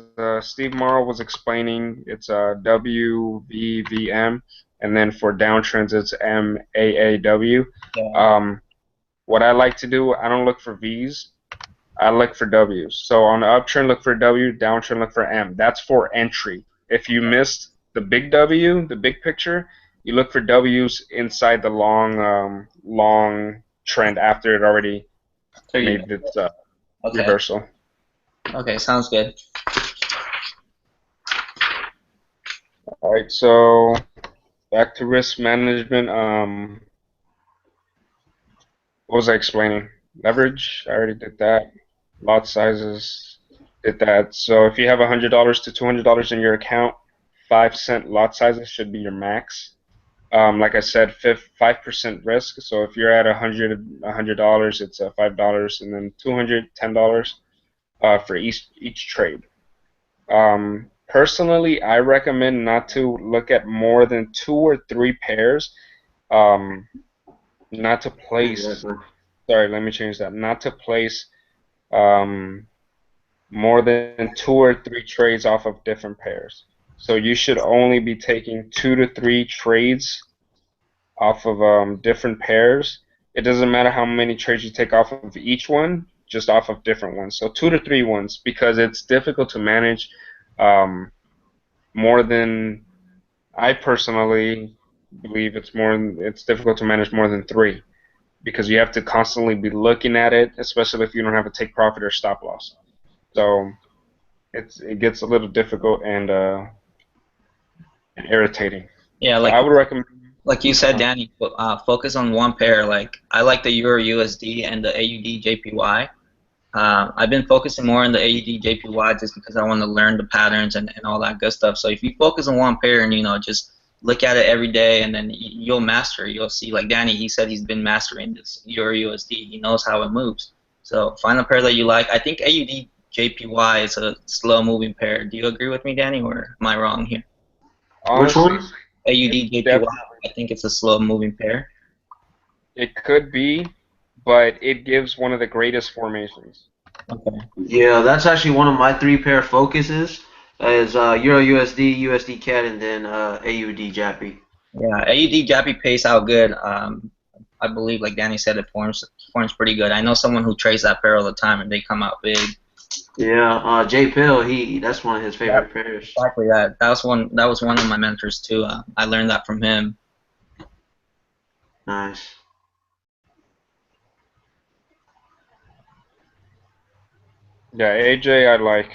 Steve Morrow was explaining, it's WVVM, and then for downtrends it's MAAW. Yeah. What I like to do, I don't look for V's, I look for W's. So on the uptrend, look for W, downtrend, look for M. That's for entry. If you missed the big W, the big picture, you look for W's inside the long trend after it already So you. made its Okay. reversal. Okay. Sounds good. All right, so back to risk management. What was I explaining? Leverage, I already did that. Lot sizes, did that. So if you have $100 to $200 in your account, 5-cent lot sizes should be your max. Like I said, 5% risk. So if you're at $100, it's $5, and then $210 for each trade. Personally, I recommend not to look at more than 2 or 3 pairs. Um, not to place. Exactly. Sorry, let me change that. Not to place um, more than 2 or 3 trades off of different pairs. So you should only be taking 2 to 3 trades off of different pairs. It doesn't matter how many trades you take off of each one, just off of different ones. So 2 to 3 ones, because it's difficult to manage um, more than I personally believe it's difficult to manage more than 3 because you have to constantly be looking at it, especially if you don't have a take profit or stop loss. So it gets a little difficult and irritating. Yeah. So I would recommend. Like you said, Uh, Danny, focus on one pair. Like I like the Euro USD and the AUD JPY. I've been focusing more on the AUD JPY just because I want to learn the patterns and all that good stuff. So if you focus on one pair and just look at it every day, and then you'll master it. You'll see, like Danny, he said he's been mastering this Euro USD. He knows how it moves. So find a pair that you like. I think AUD JPY is a slow moving pair. Do you agree with me, Danny, or am I wrong here? Which Honestly, one? it's AUD JPY, definitely I think it's a slow moving pair. it could be, but it gives one of the greatest formations. Okay. Yeah, that's actually one of my 3 pair focuses. Is Euro USD, USD CAD, and then AUD JAPI. Yeah, AUD Jappy pays out good. I believe, like Danny said, it forms pretty good. I know someone who trades that pair all the time, and they come out big. Yeah, Jay Pill, that's one of his Yeah, favorite pairs. exactly that. That was one of my mentors too. I learned that from him. Nice. Yeah, AJ, I like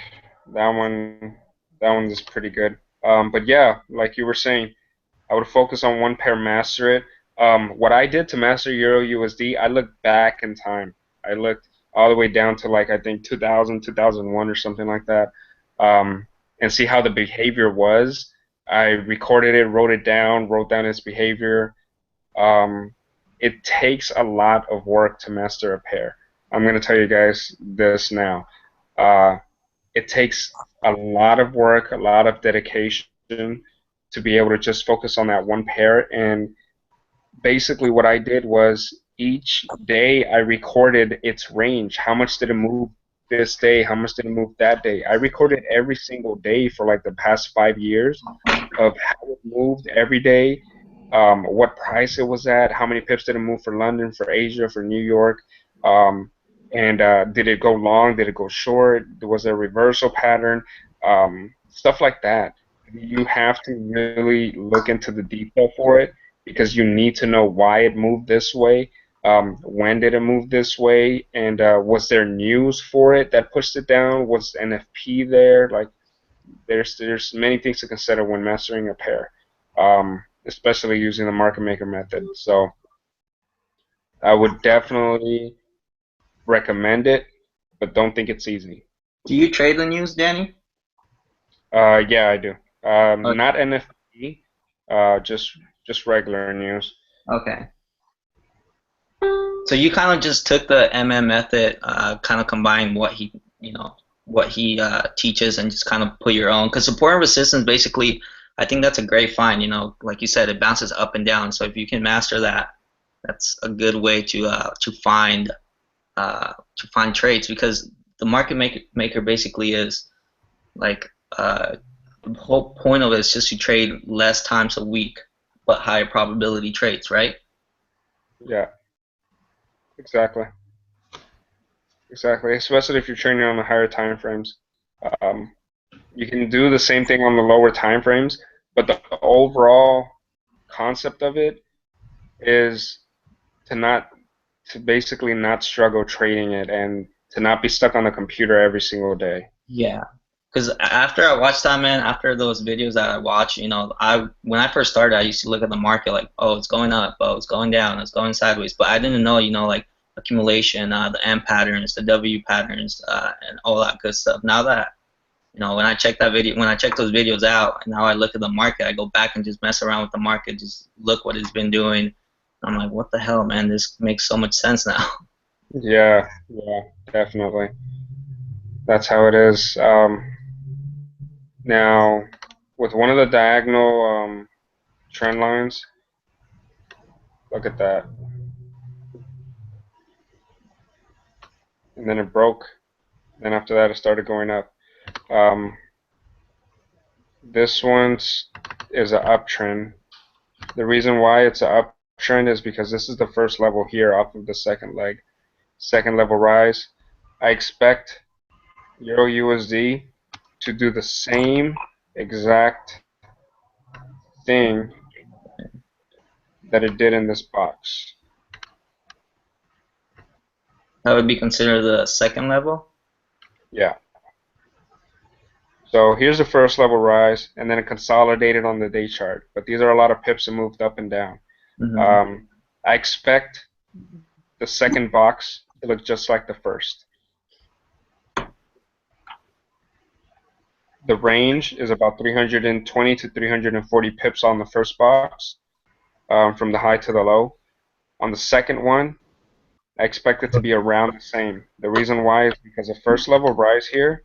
that one. That one is pretty good. But yeah, like you were saying, I would focus on one pair, master it. What I did to master Euro USD, I looked back in time. I looked all the way down to like I think 2000, 2001 or something like that, and see how the behavior was. I recorded it, wrote down its behavior. Um, it takes a lot of work to master a pair. I'm going to tell you guys this now. Uh, it takes a lot of work, a lot of dedication to be able to just focus on that one pair. And basically, what I did was each day I recorded its range. How much did it move this day? How much did it move that day? I recorded every single day for like the past 5 years of how it moved every day, what price it was at, how many pips did it move for London, for Asia, for New York, um, and did it go long, did it go short, was there a reversal pattern, stuff like that. You have to really look into the detail for it because you need to know why it moved this way, when did it move this way, and was there news for it that pushed it down? Was NFP there? Like there's many things to consider when mastering a pair, especially using the market maker method. So I would definitely recommend it, but don't think it's easy. Do you trade the news, Danny? Yeah, I do. Okay. Not NFT, just regular news. Okay. So you kind of just took the MM method, kind of combined what he, what he teaches, and just kind of put your own. Because support and resistance, basically, I think that's a great find. Like you said, it bounces up and down. So if you can master that, that's a good way to find trades, because the market maker basically is like the whole point of it is just to trade less times a week, but higher probability trades, right? Yeah, exactly. Exactly, especially if you're trading on the higher time frames. Um, you can do the same thing on the lower time frames, but the overall concept of it is to not to basically not struggle trading it and to not be stuck on the computer every single day. Yeah. Because after I watched that, man, after those videos that I watched, I when I first started, I used to look at the market like, oh, it's going up, oh, it's going down, it's going sideways, but I didn't know, like accumulation, the M patterns, the W patterns, and all that good stuff. Now that when I check those videos out, and now I look at the market, I go back and just mess around with the market, just look what it's been doing. I'm like, what the hell, man? This makes so much sense now. Yeah, yeah, definitely. That's how it is. Now, with one of the diagonal trend lines, look at that, and then it broke. Then after that, it started going up. Um, this one's is an uptrend. The reason why it's an uptrend is because this is the first level here off of the second leg, second level rise. I expect Euro USD to do the same exact thing that it did in this box. That would be considered the second level. Yeah. So here's the first level rise, and then it consolidated on the day chart. But these are a lot of pips and moved up and down. Hmm. I expect the second box to look just like the first. The range is about 320 to 340 pips on the first box, from the high to the low. On the second one, I expect it to be around the same. The reason why is because the first level rise here,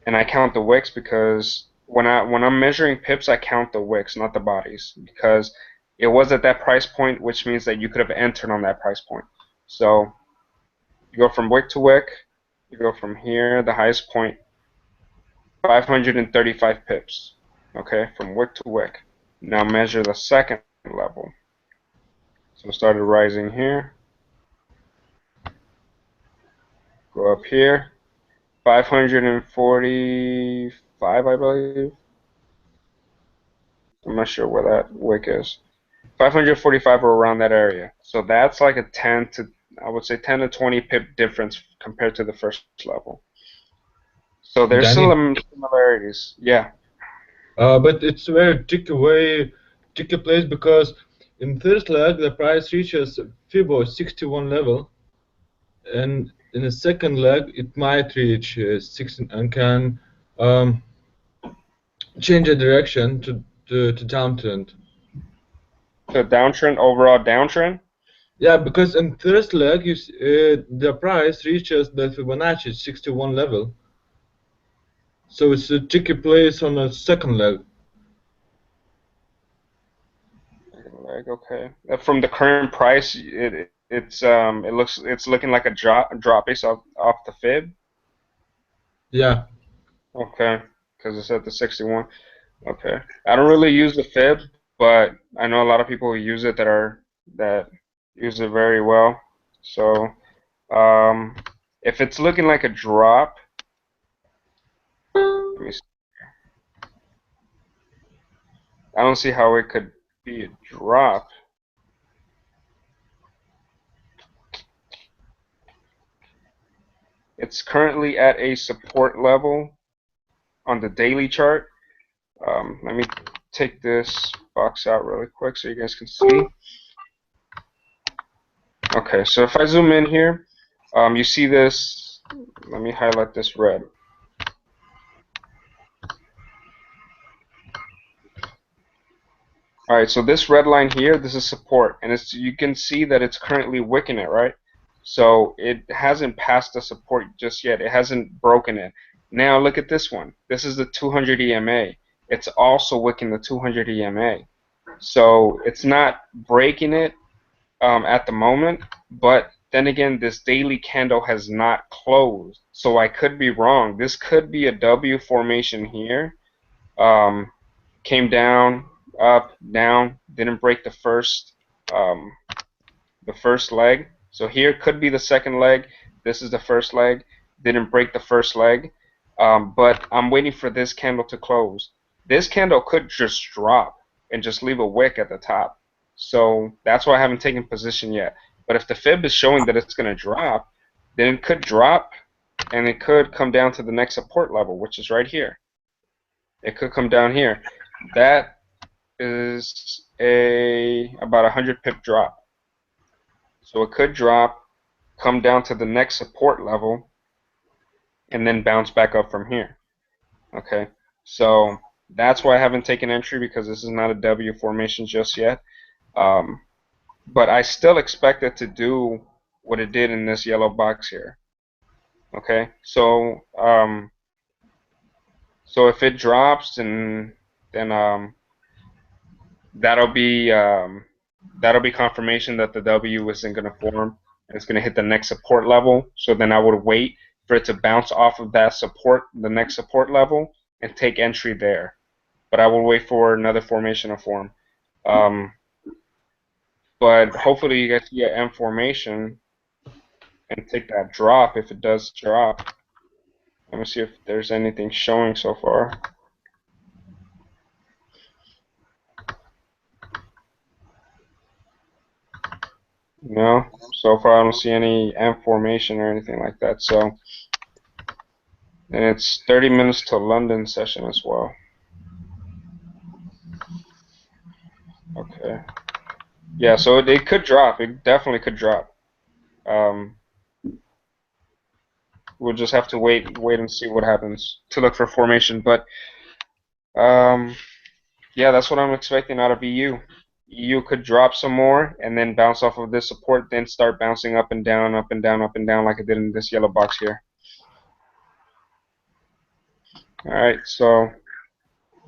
and I count the wicks because when I'm measuring pips, I count the wicks, not the bodies, because it was at that price point, which means that you could have entered on that price point. So you go from wick to wick, you go from here, the highest point, 535 pips, okay, from wick to wick. Now measure the second level. So it started rising here, go up here, 545, I believe. I'm not sure where that wick is. 545 or around that area. So that's like a 10 to, I would say 10 to 20 pip difference compared to the first level. So there's Danny, some similarities. Yeah. but it's a very tricky place because in first leg the price reaches FIBO 61 level, and in the second leg it might reach 16 and can um, change the direction to downtrend. So downtrend, overall downtrend. Yeah, because in first leg the price reaches the Fibonacci 61 level, so it's a tricky place on the second leg. Like, okay. From the current price, it's looking like a drop based off the fib. Yeah. Okay, because it's at the 61. Okay. I don't really use the fib, but I know a lot of people who use it that use it very well. So, um, if it's looking like a drop, let me see. I don't see how it could be a drop. It's currently at a support level on the daily chart. Let me take this box out really quick so you guys can see. Okay, so if I zoom in here, you see this. Let me highlight this red. All right, so this red line here, this is support, and you can see that it's currently wicking it, right? So it hasn't passed the support just yet. It hasn't broken it. Now look at this one. This is the 200 EMA. It's also wicking the 200 EMA. So it's not breaking it at the moment, but then again, this daily candle has not closed. So I could be wrong. This could be a W formation here. Came down, up, down, didn't break the first leg. So here could be the second leg. This is the first leg. Didn't break the first leg. But I'm waiting for this candle to close. This candle could just drop and just leave a wick at the top. So that's why I haven't taken position yet. But if the fib is showing that it's going to drop, then it could drop and it could come down to the next support level, which is right here. It could come down here. That is about 100 pip drop. So it could drop, come down to the next support level, and then bounce back up from here. Okay, so that's why I haven't taken entry, because this is not a W formation just yet. But I still expect it to do what it did in this yellow box here. Okay, so if it drops, then that'll be confirmation that the W isn't going to form. It's going to hit the next support level. So then I would wait for it to bounce off of that support, the next support level, and take entry there. But I will wait for another formation to form. But hopefully you guys see an M formation and take that drop if it does drop. Let me see if there's anything showing so far. No, so far I don't see any M formation or anything like that. So, and it's 30 minutes till London session as well. Okay. Yeah, so it could drop. It definitely could drop. We'll just have to wait and see what happens to look for formation. But yeah, that's what I'm expecting out of EU. EU could drop some more and then bounce off of this support, then start bouncing up and down, up and down, up and down like it did in this yellow box here. All right, so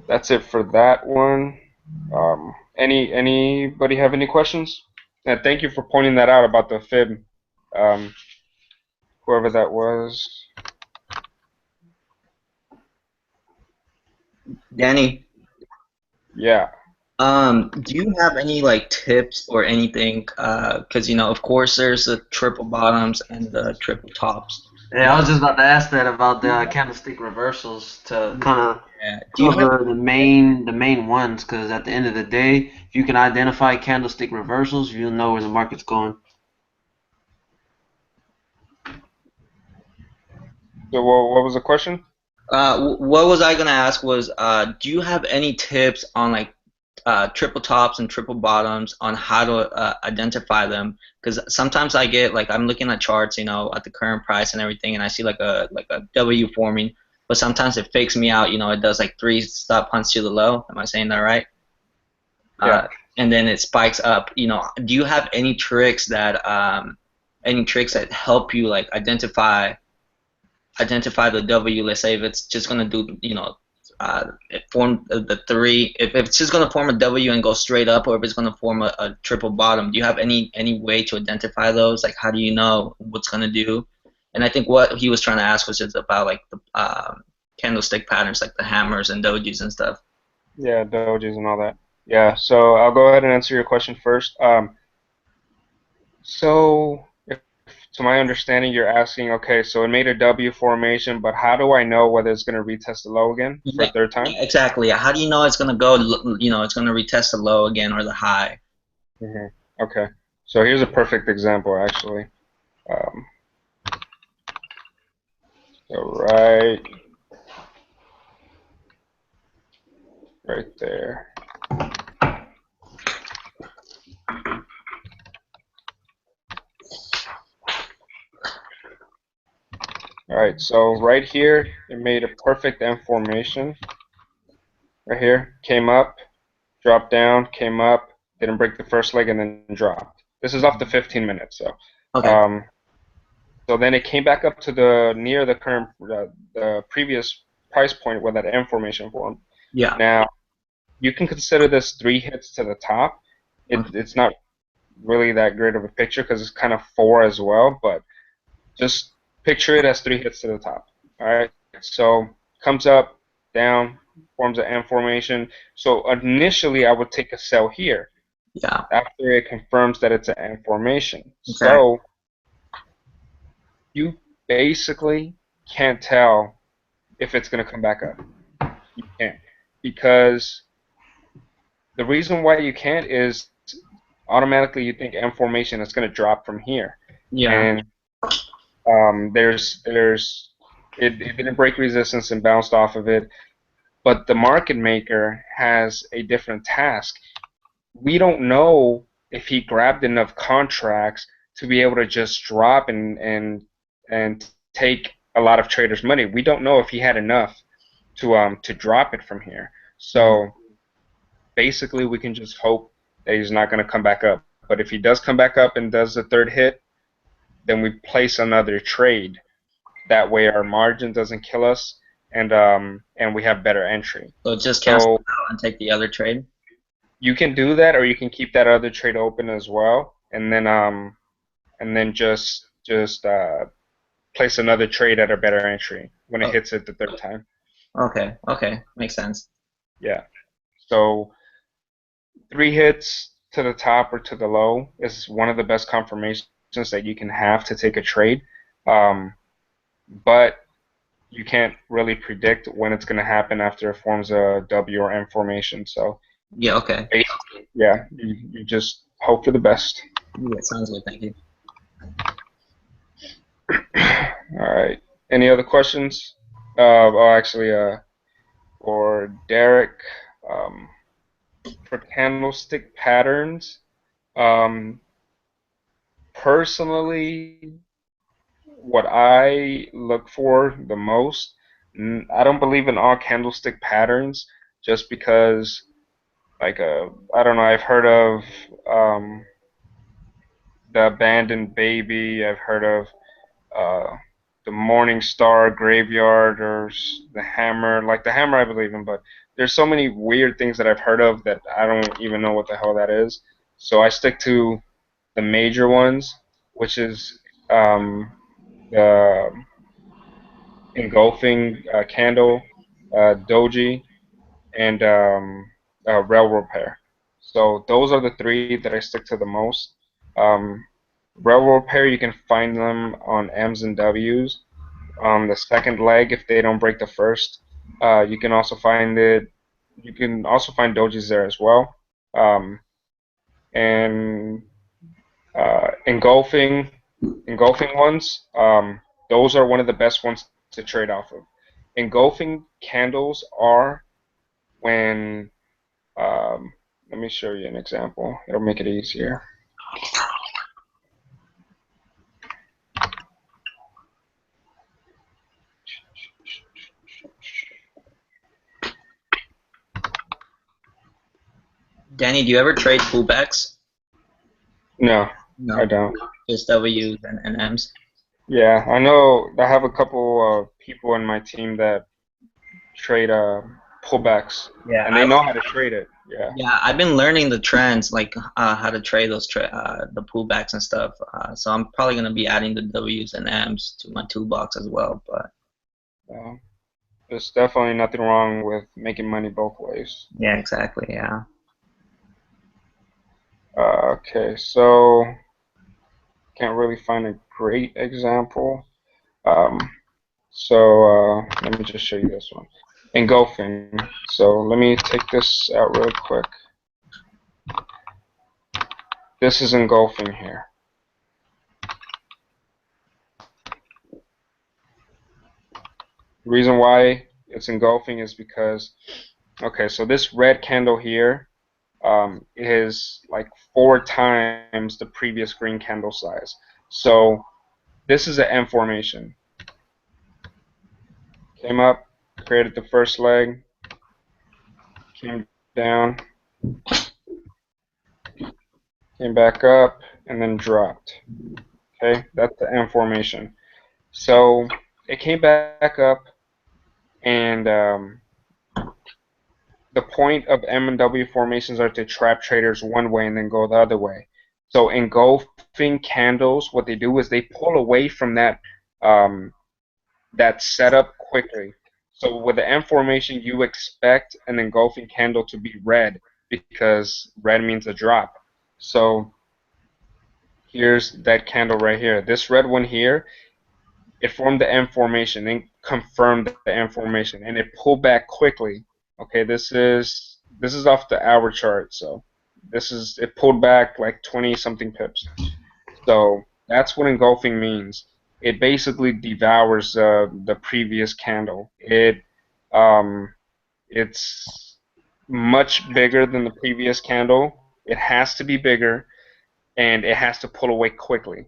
that's it for that one. Anybody have any questions? And thank you for pointing that out about the fib. Whoever that was. Danny, Yeah. do you have any like tips or anything? Because you know, of course, there's the triple bottoms and the triple tops. Yeah, I was just about to ask that about the candlestick reversals to kind of Yeah. Do you have cover the main ones, because at the end of the day, if you can identify candlestick reversals, you'll know where the market's going. So what was the question? what was I gonna ask was, do you have any tips on like triple tops and triple bottoms on how to identify them? Because sometimes I get like I'm looking at charts, you know, at the current price and everything, and I see like a W forming, but sometimes it fakes me out. You know, it does like 3 stop hunts to the low. Am I saying that right? Yeah. And then it spikes up. You know, do you have any tricks that help you like identify the W? Let's say if it's just gonna do, you know, form the 3. If it's just gonna form a W and go straight up, or if it's gonna form a triple bottom. Do you have any way to identify those? Like, how do you know what's gonna do? And I think what he was trying to ask was just about like the candlestick patterns, like the hammers and dojis and stuff. Yeah, dojis and all that. Yeah, so I'll go ahead and answer your question first. So to my understanding, you're asking, okay, so it made a W formation, but how do I know whether it's going to retest the low again for a third time? Yeah, exactly. How do you know it's gonna go? You know, it's gonna retest the low again or the high. Okay, so here's a perfect example, actually. So right right there. All right, so right here, it made a perfect M formation. Right here, came up, dropped down, came up, didn't break the first leg, and then dropped. This is off the 15 minutes, so. Okay. So then it came back up to the near the current, the previous price point where that M formation formed. Yeah. Now, you can consider this 3 hits to the top. It's not really that great of a picture because it's kind of 4 as well, but just picture it as 3 hits to the top. All right, so comes up, down, forms an M formation. So initially, I would take a sell here. Yeah. After it confirms that it's an M formation. Okay. So you basically can't tell if it's going to come back up. You can't. Because the reason why you can't is automatically you think M formation is going to drop from here. Yeah. And it didn't break resistance and bounced off of it. But the market maker has a different task. We don't know if he grabbed enough contracts to be able to just drop and take a lot of traders' money. We don't know if he had enough to drop it from here. So basically, we can just hope that he's not going to come back up. But if he does come back up and does the third hit, then we place another trade. That way, our margin doesn't kill us, and we have better entry. So just cancel So it out and take the other trade. you can do that, or you can keep that other trade open as well, and then just place another trade at a better entry when it Oh. hits it the third time. Okay. Okay. Makes sense. Yeah. So 3 hits to the top or to the low is one of the best confirmations that you can have to take a trade. But you can't really predict when it's going to happen after it forms a W or M formation. So Yeah. Okay. yeah, you just hope for the best. Yeah. Sounds good. Thank you. All right. Any other questions? Actually, for Derek, um, for candlestick patterns, um, personally, what I look for the most, I don't believe in all candlestick patterns just because, like, I don't know, I've heard of the abandoned baby, I've heard of uh, the Morning Star graveyard or the hammer. Like the hammer, I believe in, but there's so many weird things that I've heard of that I don't even know what the hell that is. So I stick to the major ones, which is the engulfing candle, doji, and railroad pair. So those are the 3 that I stick to the most. Um, railroad pair, you can find them on M's and W's. On the second leg, if they don't break the first, you can also find it. You can also find dojis there as well. And engulfing ones, those are one of the best ones to trade off of. Engulfing candles are when, um, let me show you an example. It'll make it easier. Danny, do you ever trade pullbacks? No, No. I don't. Just W's and M's. Yeah, I know. I have a couple of people in my team that trade pullbacks, Yeah. and they know how to trade it. Yeah. Yeah, I've been learning the trends, like how to trade those the pullbacks and stuff. So I'm probably gonna be adding the W's and M's to my toolbox as well. But There's definitely nothing wrong with making money both ways. yeah, exactly. Yeah. Okay, so can't really find a great example. Um, let me just show you this one. Engulfing. So let me take this out real quick. This is engulfing here. The reason why it's engulfing is because Okay, so this red candle here is like 4 times the previous green candle size. So this is an M formation. Came up, created the first leg, came down, came back up, and then dropped. Okay, that's the M formation. So it came back up, and the point of M and W formations are to trap traders one way and then go the other way. So engulfing candles, what they do is they pull away from um, that setup quickly. So with the M formation, you expect an engulfing candle to be red because red means a drop. So here's that candle right here. This red one here, it formed the M formation and confirmed the M formation, and it pulled back quickly. Okay, this is off the hour chart, so it pulled back like 20 something pips. So that's what engulfing means. It basically devours the previous candle. It's much bigger than the previous candle. It has to be bigger, and it has to pull away quickly.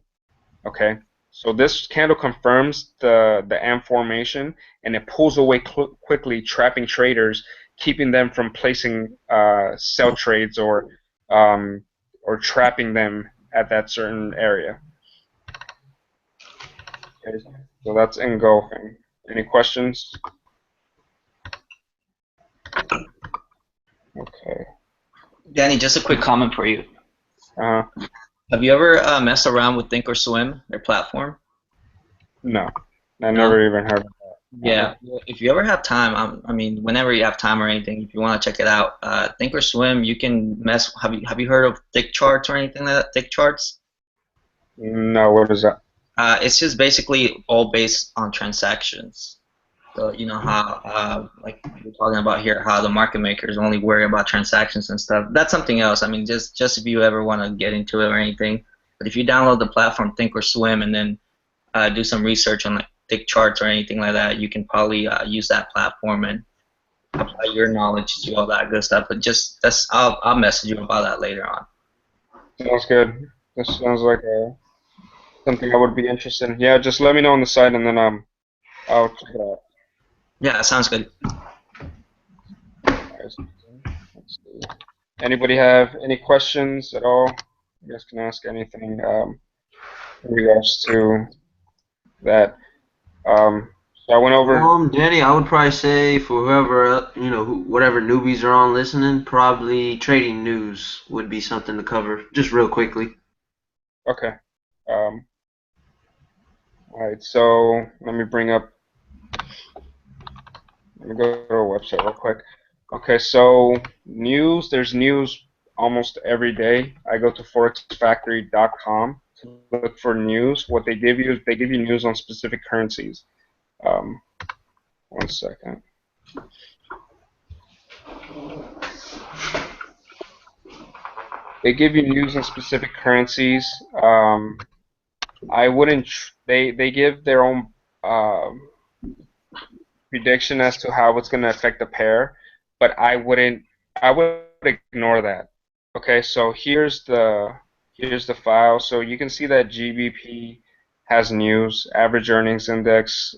Okay, so this candle confirms the M formation, and it pulls away quickly, trapping traders, keeping them from placing sell trades um, or trapping them at that certain area. Okay, so that's engulfing. Any questions? Okay. Danny, just a quick comment for you. Uh, Have you ever messed around with Thinkorswim, their platform? no, I No? never even heard of that. Yeah. If you ever have time, I mean, whenever you have time or anything, if you want to check it out, Thinkorswim, you can mess. Have you heard of thick charts or anything like that? Thick charts? No, what is that? It's just basically all based on transactions. So you know how, like we're talking about here, how the market makers only worry about transactions and stuff. That's something else. I mean, just if you ever want to get into it or anything. But if you download the platform Thinkorswim and then do some research on like thick charts or anything like that, you can probably use that platform and apply your knowledge to all that good stuff. But just I'll message you about that later on. Sounds good. This sounds like something I would be interested in. Yeah, just let me know on the site, and then I'll check it out. Yeah, sounds good. Let's see. Anybody have any questions at all? You guys can ask anything in regards to that. So I went over. Danny, I would probably say for whoever, whatever newbies are on listening, probably trading news would be something to cover, just real quickly. Okay. All right. So let me bring up. Let me go to our website real quick. Okay. So news. There's news almost every day. I go to forexfactory.com to look for news. What they give you is they give you news on specific currencies. Um, 1 second. They give you news on specific currencies. I wouldn't. They give their own prediction as to how it's going to affect the pair, but I wouldn't. I would ignore that. Okay, so here's the file. So you can see that GBP has news, average earnings index,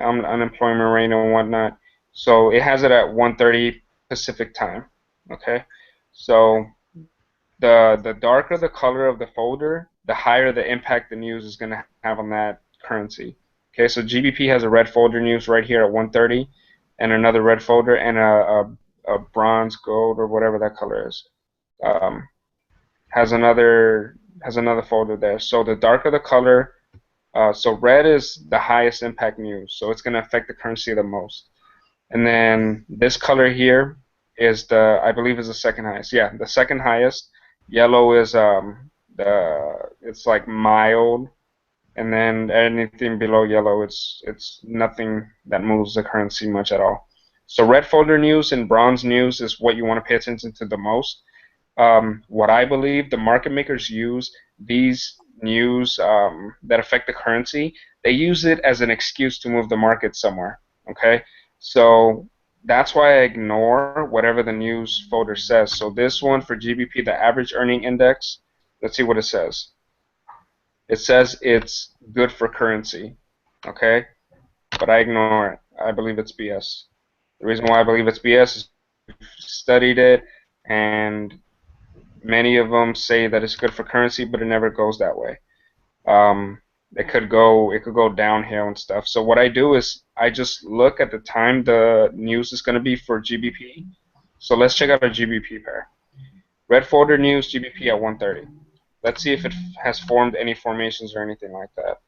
unemployment rate, and whatnot. So it has it at 1:30 Pacific time. Okay, so the darker the color of the folder, the higher the impact the news is going to have on that currency. Okay, so GBP has a red folder news right here at 1:30, and another red folder, and a bronze, gold, or whatever that color is. Um, has another folder there. So the darker the color, so red is the highest impact news, so it's going to affect the currency the most. And then this color here is I believe is the second highest. Yeah, the second highest. Yellow is it's like mild, and then anything below yellow, it's nothing that moves the currency much at all. So red folder news and bronze news is what you want to pay attention to the most. What I believe the market makers use these news that affect the currency, they use it as an excuse to move the market somewhere. Okay, so that's why I ignore whatever the news folder says. So this one for GBP, the average earning index, let's see what it says. It says it's good for currency, okay? But I ignore it. I believe it's BS. The reason why I believe it's BS is I've studied it, and many of them say that it's good for currency, but it never goes that way. It could go downhill and stuff. So what I do is I just look at the time the news is going to be for GBP. So let's check out a GBP pair. Red folder news GBP at 130. Let's see if it has formed any formations or anything like that.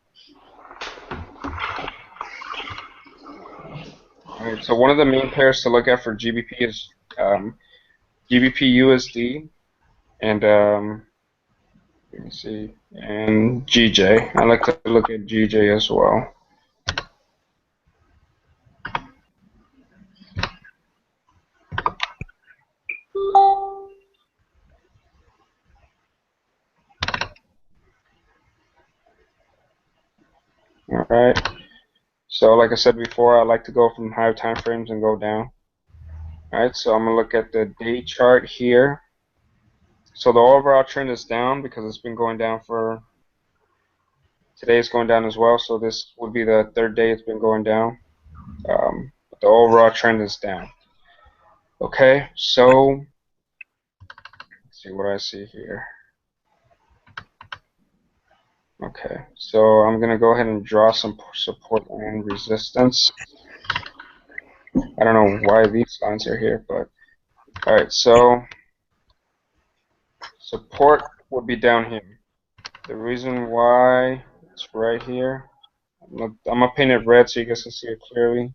All right, so one of the main pairs to look at for GBP is GBP USD and let me see, and GJ. I like to look at GJ as well. All right. So like I said before, I like to go from higher time frames and go down. All right. So I'm gonna look at the day chart here. So the overall trend is down because it's been going down for today. It's going down as well. So this would be the third day it's been going down. But the overall trend is down. Okay. So let's see what I see here. Okay, so I'm going to go ahead and draw some support and resistance. I don't know why these lines are here, but alright, so support would be down here. The reason why it's right here, I'm going to paint it red so you guys can see it clearly.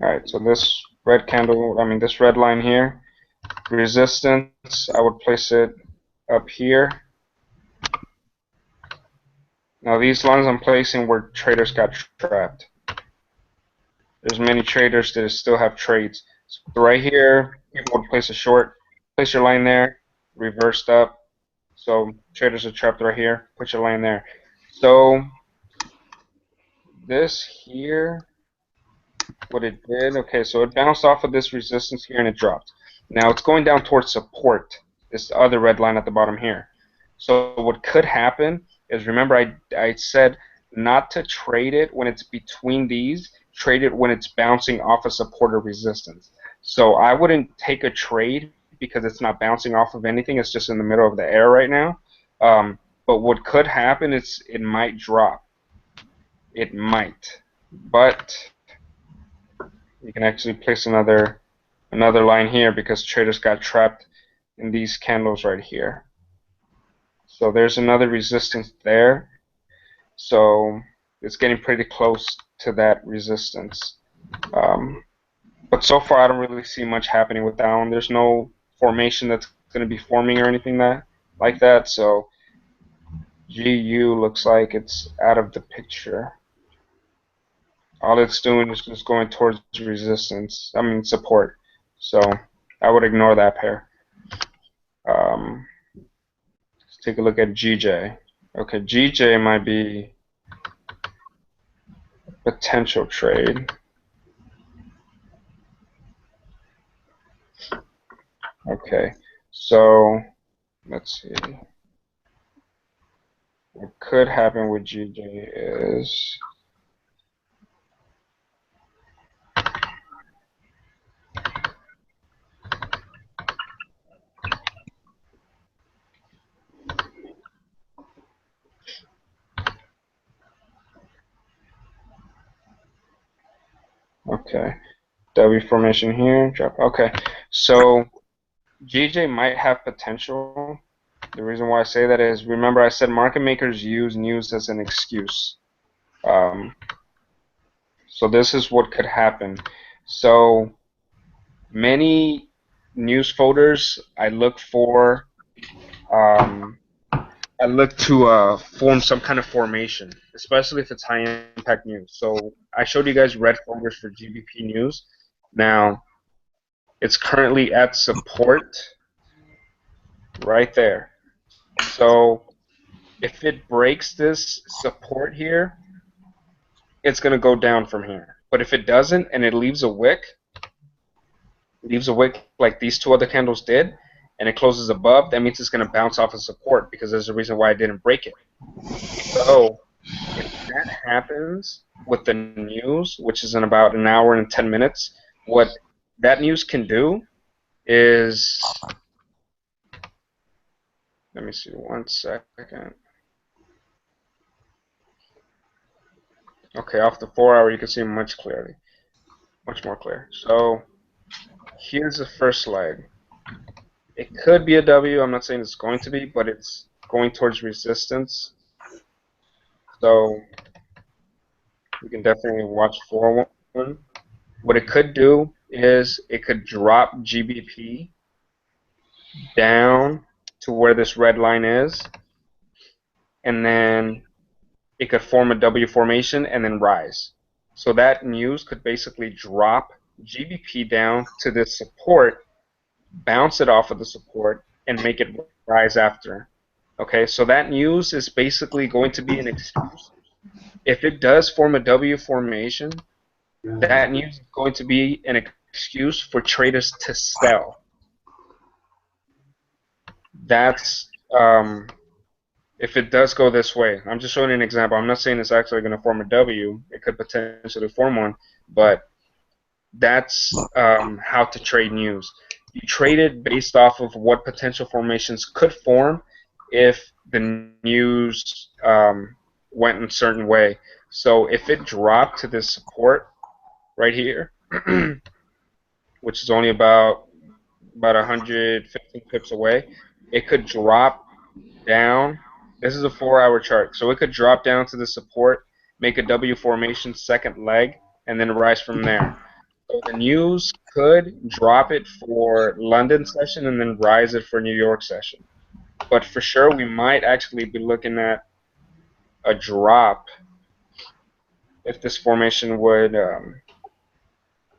Alright, so this red candle, this red line here, resistance, I would place it up here. Now these lines I'm placing where traders got trapped. There's many traders that still have trades. So right here, people would place a short, place your line there, reversed up. So traders are trapped right here, put your line there. So this here, what it did, okay, so it bounced off of this resistance here and it dropped. Now it's going down towards support, this other red line at the bottom here. So what could happen is, remember I said not to trade it when it's between these, trade it when it's bouncing off a support or resistance. So I wouldn't take a trade because it's not bouncing off of anything, it's just in the middle of the air right now. But what could happen is it might drop. It might. But you can actually place another line here because traders got trapped in these candles right here. So there's another resistance there. So it's getting pretty close to that resistance. But so far I don't really see much happening with that one. There's no formation that's going to be forming or anything like that. So GU looks like it's out of the picture. All it's doing is just going towards resistance. Support. So I would ignore that pair. Let's take a look at GJ. Okay, GJ might be a potential trade. Okay, so let's see. What could happen with GJ is okay. W formation here, drop. Okay, so GJ might have potential. The reason why I say that is, remember I said market makers use news as an excuse. So this is what could happen. So many news folders, I look to form some kind of formation, especially if it's high impact news. So I showed you guys red folders for GBP news. Now it's currently at support right there. So If it breaks this support here, it's going to go down from here. But if it doesn't and it leaves a wick like these two other candles did, and it closes above, that means it's going to bounce off of support because there's a reason why I didn't break it. So if that happens with the news, which is in about an hour and 10 minutes, what that news can do is, let me see 1 second. Okay, off the 4 hour, you can see much more clear. So here's the first leg. It could be a W. I'm not saying it's going to be, but it's going towards resistance. So we can definitely watch for one. What it could do is it could drop GBP down to where this red line is, and then it could form a W formation and then rise. So that news could basically drop GBP down to this support, bounce it off of the support, and make it rise after. Okay, so that news is basically going to be an excuse. If it does form a W formation, that news is going to be an excuse for traders to sell. That's if it does go this way. I'm just showing an example. I'm not saying it's actually going to form a W. It could potentially form one, but that's how to trade news. You trade it based off of what potential formations could form if the news went in a certain way. So if it dropped to this support right here, which is only about 115 pips away, it could drop down. This is a 4 hour chart, so it could drop down to the support, make a W formation second leg, and then rise from there. So the news could drop it for London session and then rise it for New York session. But for sure, we might actually be looking at a drop if this formation would,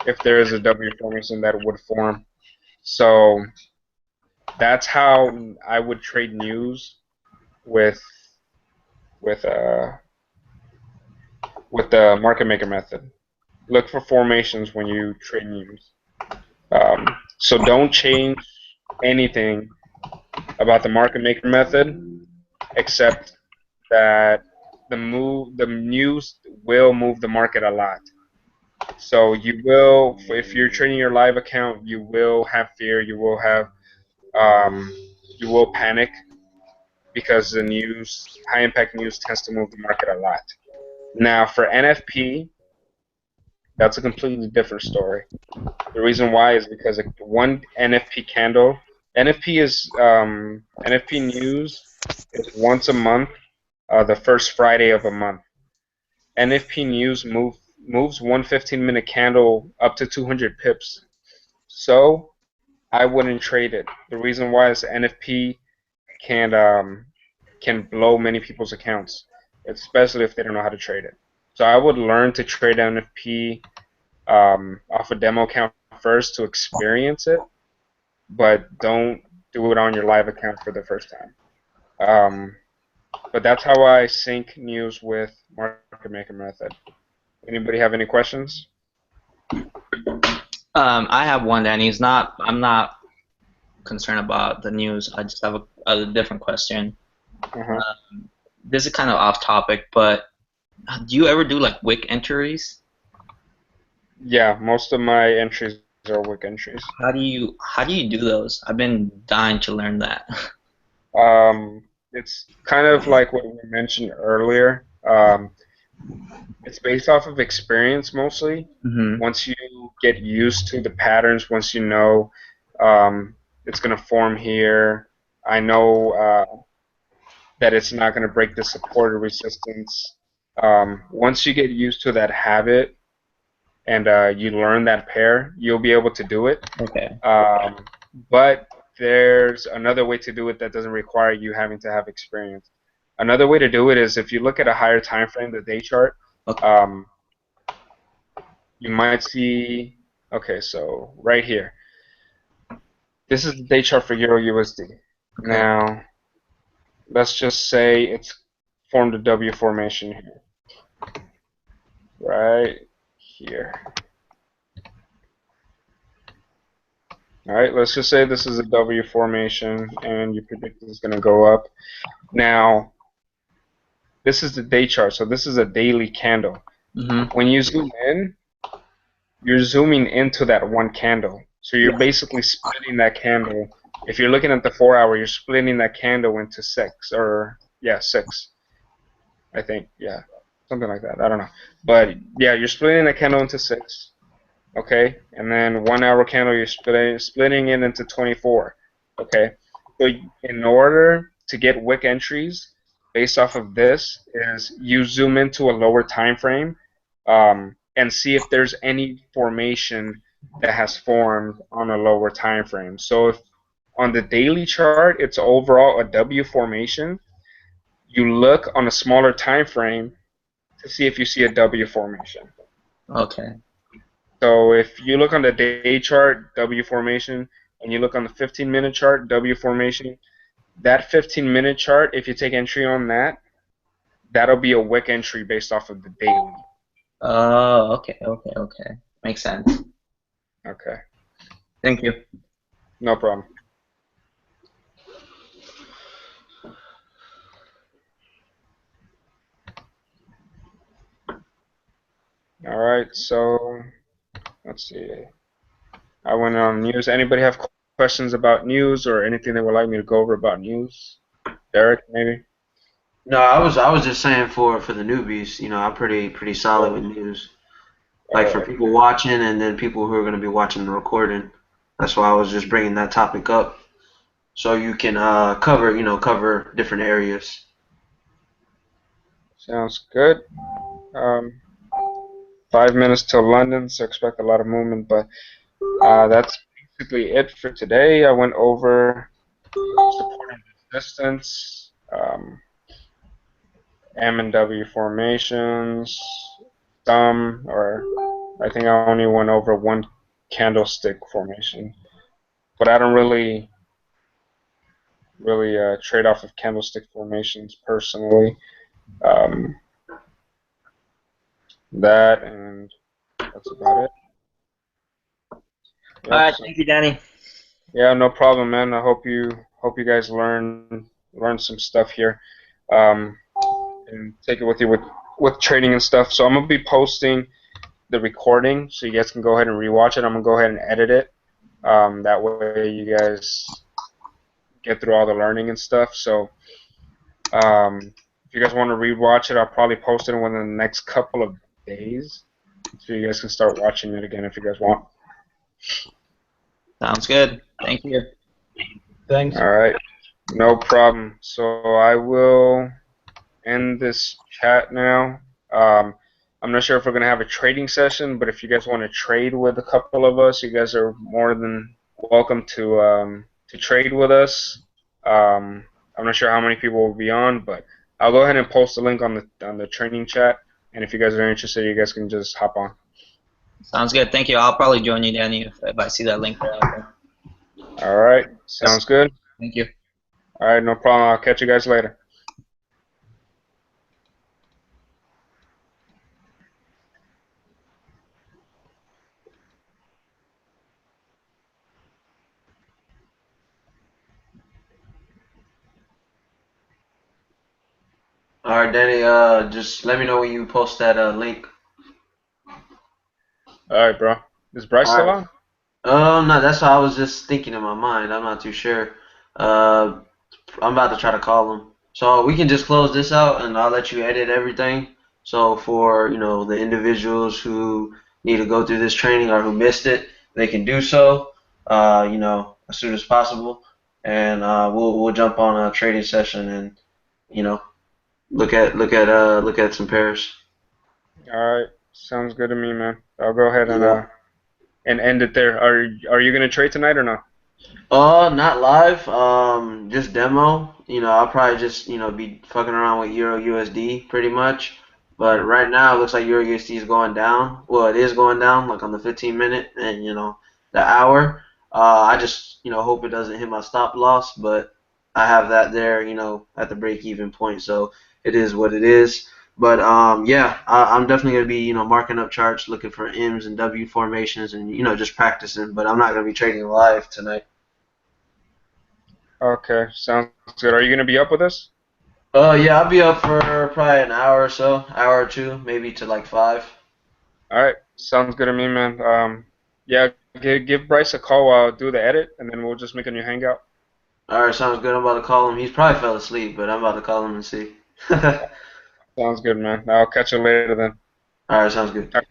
if there is a W formation that would form. So that's how I would trade news with with uh with the market maker method. Look for formations when you trade news. So don't change anything about the market maker method except that the news will move the market a lot. So you will, if you're trading your live account, you will have fear, you will panic because the news, high impact news, tends to move the market a lot. Now for NFP, that's a completely different story. The reason why is because one NFP candle, NFP news is once a month, the first Friday of a month. NFP news moves one 15-minute candle up to 200 pips. So I wouldn't trade it. The reason why is NFP can blow many people's accounts, especially if they don't know how to trade it. So I would learn to trade NFP off a demo account first to experience it, but don't do it on your live account for the first time. But that's how I sync news with market maker method. Anybody have any questions? I have one, Danny. I'm not concerned about the news. I just have a different question. Uh-huh. This is kind of off topic, but do you ever do like wick entries? Yeah, most of my entries are wick entries. How do you do those? I've been dying to learn that. It's kind of like what we mentioned earlier. It's based off of experience mostly. Mm-hmm. Once you get used to the patterns, once you know it's going to form here, I know that it's not going to break the support or resistance. Once you get used to that habit and you learn that pair, you'll be able to do it. Okay. But there's another way to do it that doesn't require you having to have experience. Another way to do it is if you look at a higher time frame, the day chart, Okay. you might see, okay, so right here. This is the day chart for Euro USD. Okay. Now, let's just say it's formed a W formation here, right here. All right, let's just say this is a W formation, and you predict it's going to go up. Now, this is the day chart, so this is a daily candle. When you zoom in, you're zooming into that one candle. So you're basically splitting that candle. If you're looking at the 4 hour, you're splitting that candle into 6, or yeah, 6. I think, yeah, something like that. I don't know. But yeah, you're splitting the candle into 6. Okay, and then 1 hour candle, you're splitting it into 24. Okay, so in order to get wick entries based off of this, is you zoom into a lower time frame and see if there's any formation that has formed on a lower time frame. So if on the daily chart it's overall a W formation, you look on a smaller time frame to see if you see a W formation. Okay. So if you look on the day chart, W formation, and you look on the 15-minute chart, W formation, that 15-minute chart, if you take entry on that, that'll be a wick entry based off of the daily. Oh, okay. Makes sense. Okay, Thank you. no problem. All right, so let's see. I went on news. Anybody have questions about news or anything they would like me to go over about news? Derek, maybe? No, I was just saying for the newbies, I'm pretty solid with news. All Like for right. people watching and then people who are going to be watching the recording. That's why I was just bringing that topic up, so you can cover different areas. Sounds good. 5 minutes till London, so expect a lot of movement, but that's basically it for today. I went over support and resistance, M and W formations, or I think I only went over one candlestick formation, but I don't really trade off of candlestick formations personally. Um, that and that's about it. All Yep. right. So, Thank you, Danny. yeah, no problem, man. I hope you guys learn some stuff here, um, and take it with you with trading and stuff. So I'm gonna be posting the recording, so you guys can go ahead and rewatch it. I'm gonna go ahead and edit it. That way you guys get through all the learning and stuff. So if you guys want to rewatch it, I'll probably post it within the next couple of days, so you guys can start watching it again if you guys want. Sounds good. Thank you. Thanks. All right, no problem. So I will end this chat now. I'm not sure if we're gonna have a trading session, but if you guys want to trade with a couple of us, you guys are more than welcome to trade with us. I'm not sure how many people will be on, but I'll go ahead and post a link on the training chat, and if you guys are interested, you guys can just hop on. Sounds good. Thank you. I'll probably join you, Danny, if I see that link there out there. All right, sounds good. Thank you. All right, no problem. I'll catch you guys later. All right, Danny. Just let me know when you post that link. All right, bro. Is Bryce All still right. on? No, that's what I was just thinking in my mind. I'm not too sure. Uh, I'm about to try to call him. So we can just close this out, and I'll let you edit everything. So for the individuals who need to go through this training or who missed it, they can do so. As soon as possible, and we'll jump on a trading session and you know look at some pairs. All right, sounds good to me, man. I'll go ahead Yeah. and end it there. Are you gonna trade tonight or not? Not live. Just demo. I'll probably just be fucking around with Euro USD pretty much. But right now it looks like Euro USD is going down. Well, it is going down, like on the 15-minute and the hour. I just hope it doesn't hit my stop loss, but I have that there, at the break-even point. So it is what it is. But yeah, I'm definitely gonna be marking up charts, looking for M's and W formations, and just practicing. But I'm not gonna be trading live tonight. Okay, sounds good. Are you gonna be up with us? Yeah, I'll be up for probably an hour or so, hour or two, maybe to like 5. All right, sounds good to me, man. Yeah, give Bryce a call while I do the edit, and then we'll just make a new hangout. All right, sounds good. I'm about to call him. He's probably fell asleep, but I'm about to call him and see. All Sounds good, man. I'll catch you later then. right, sounds good. All right.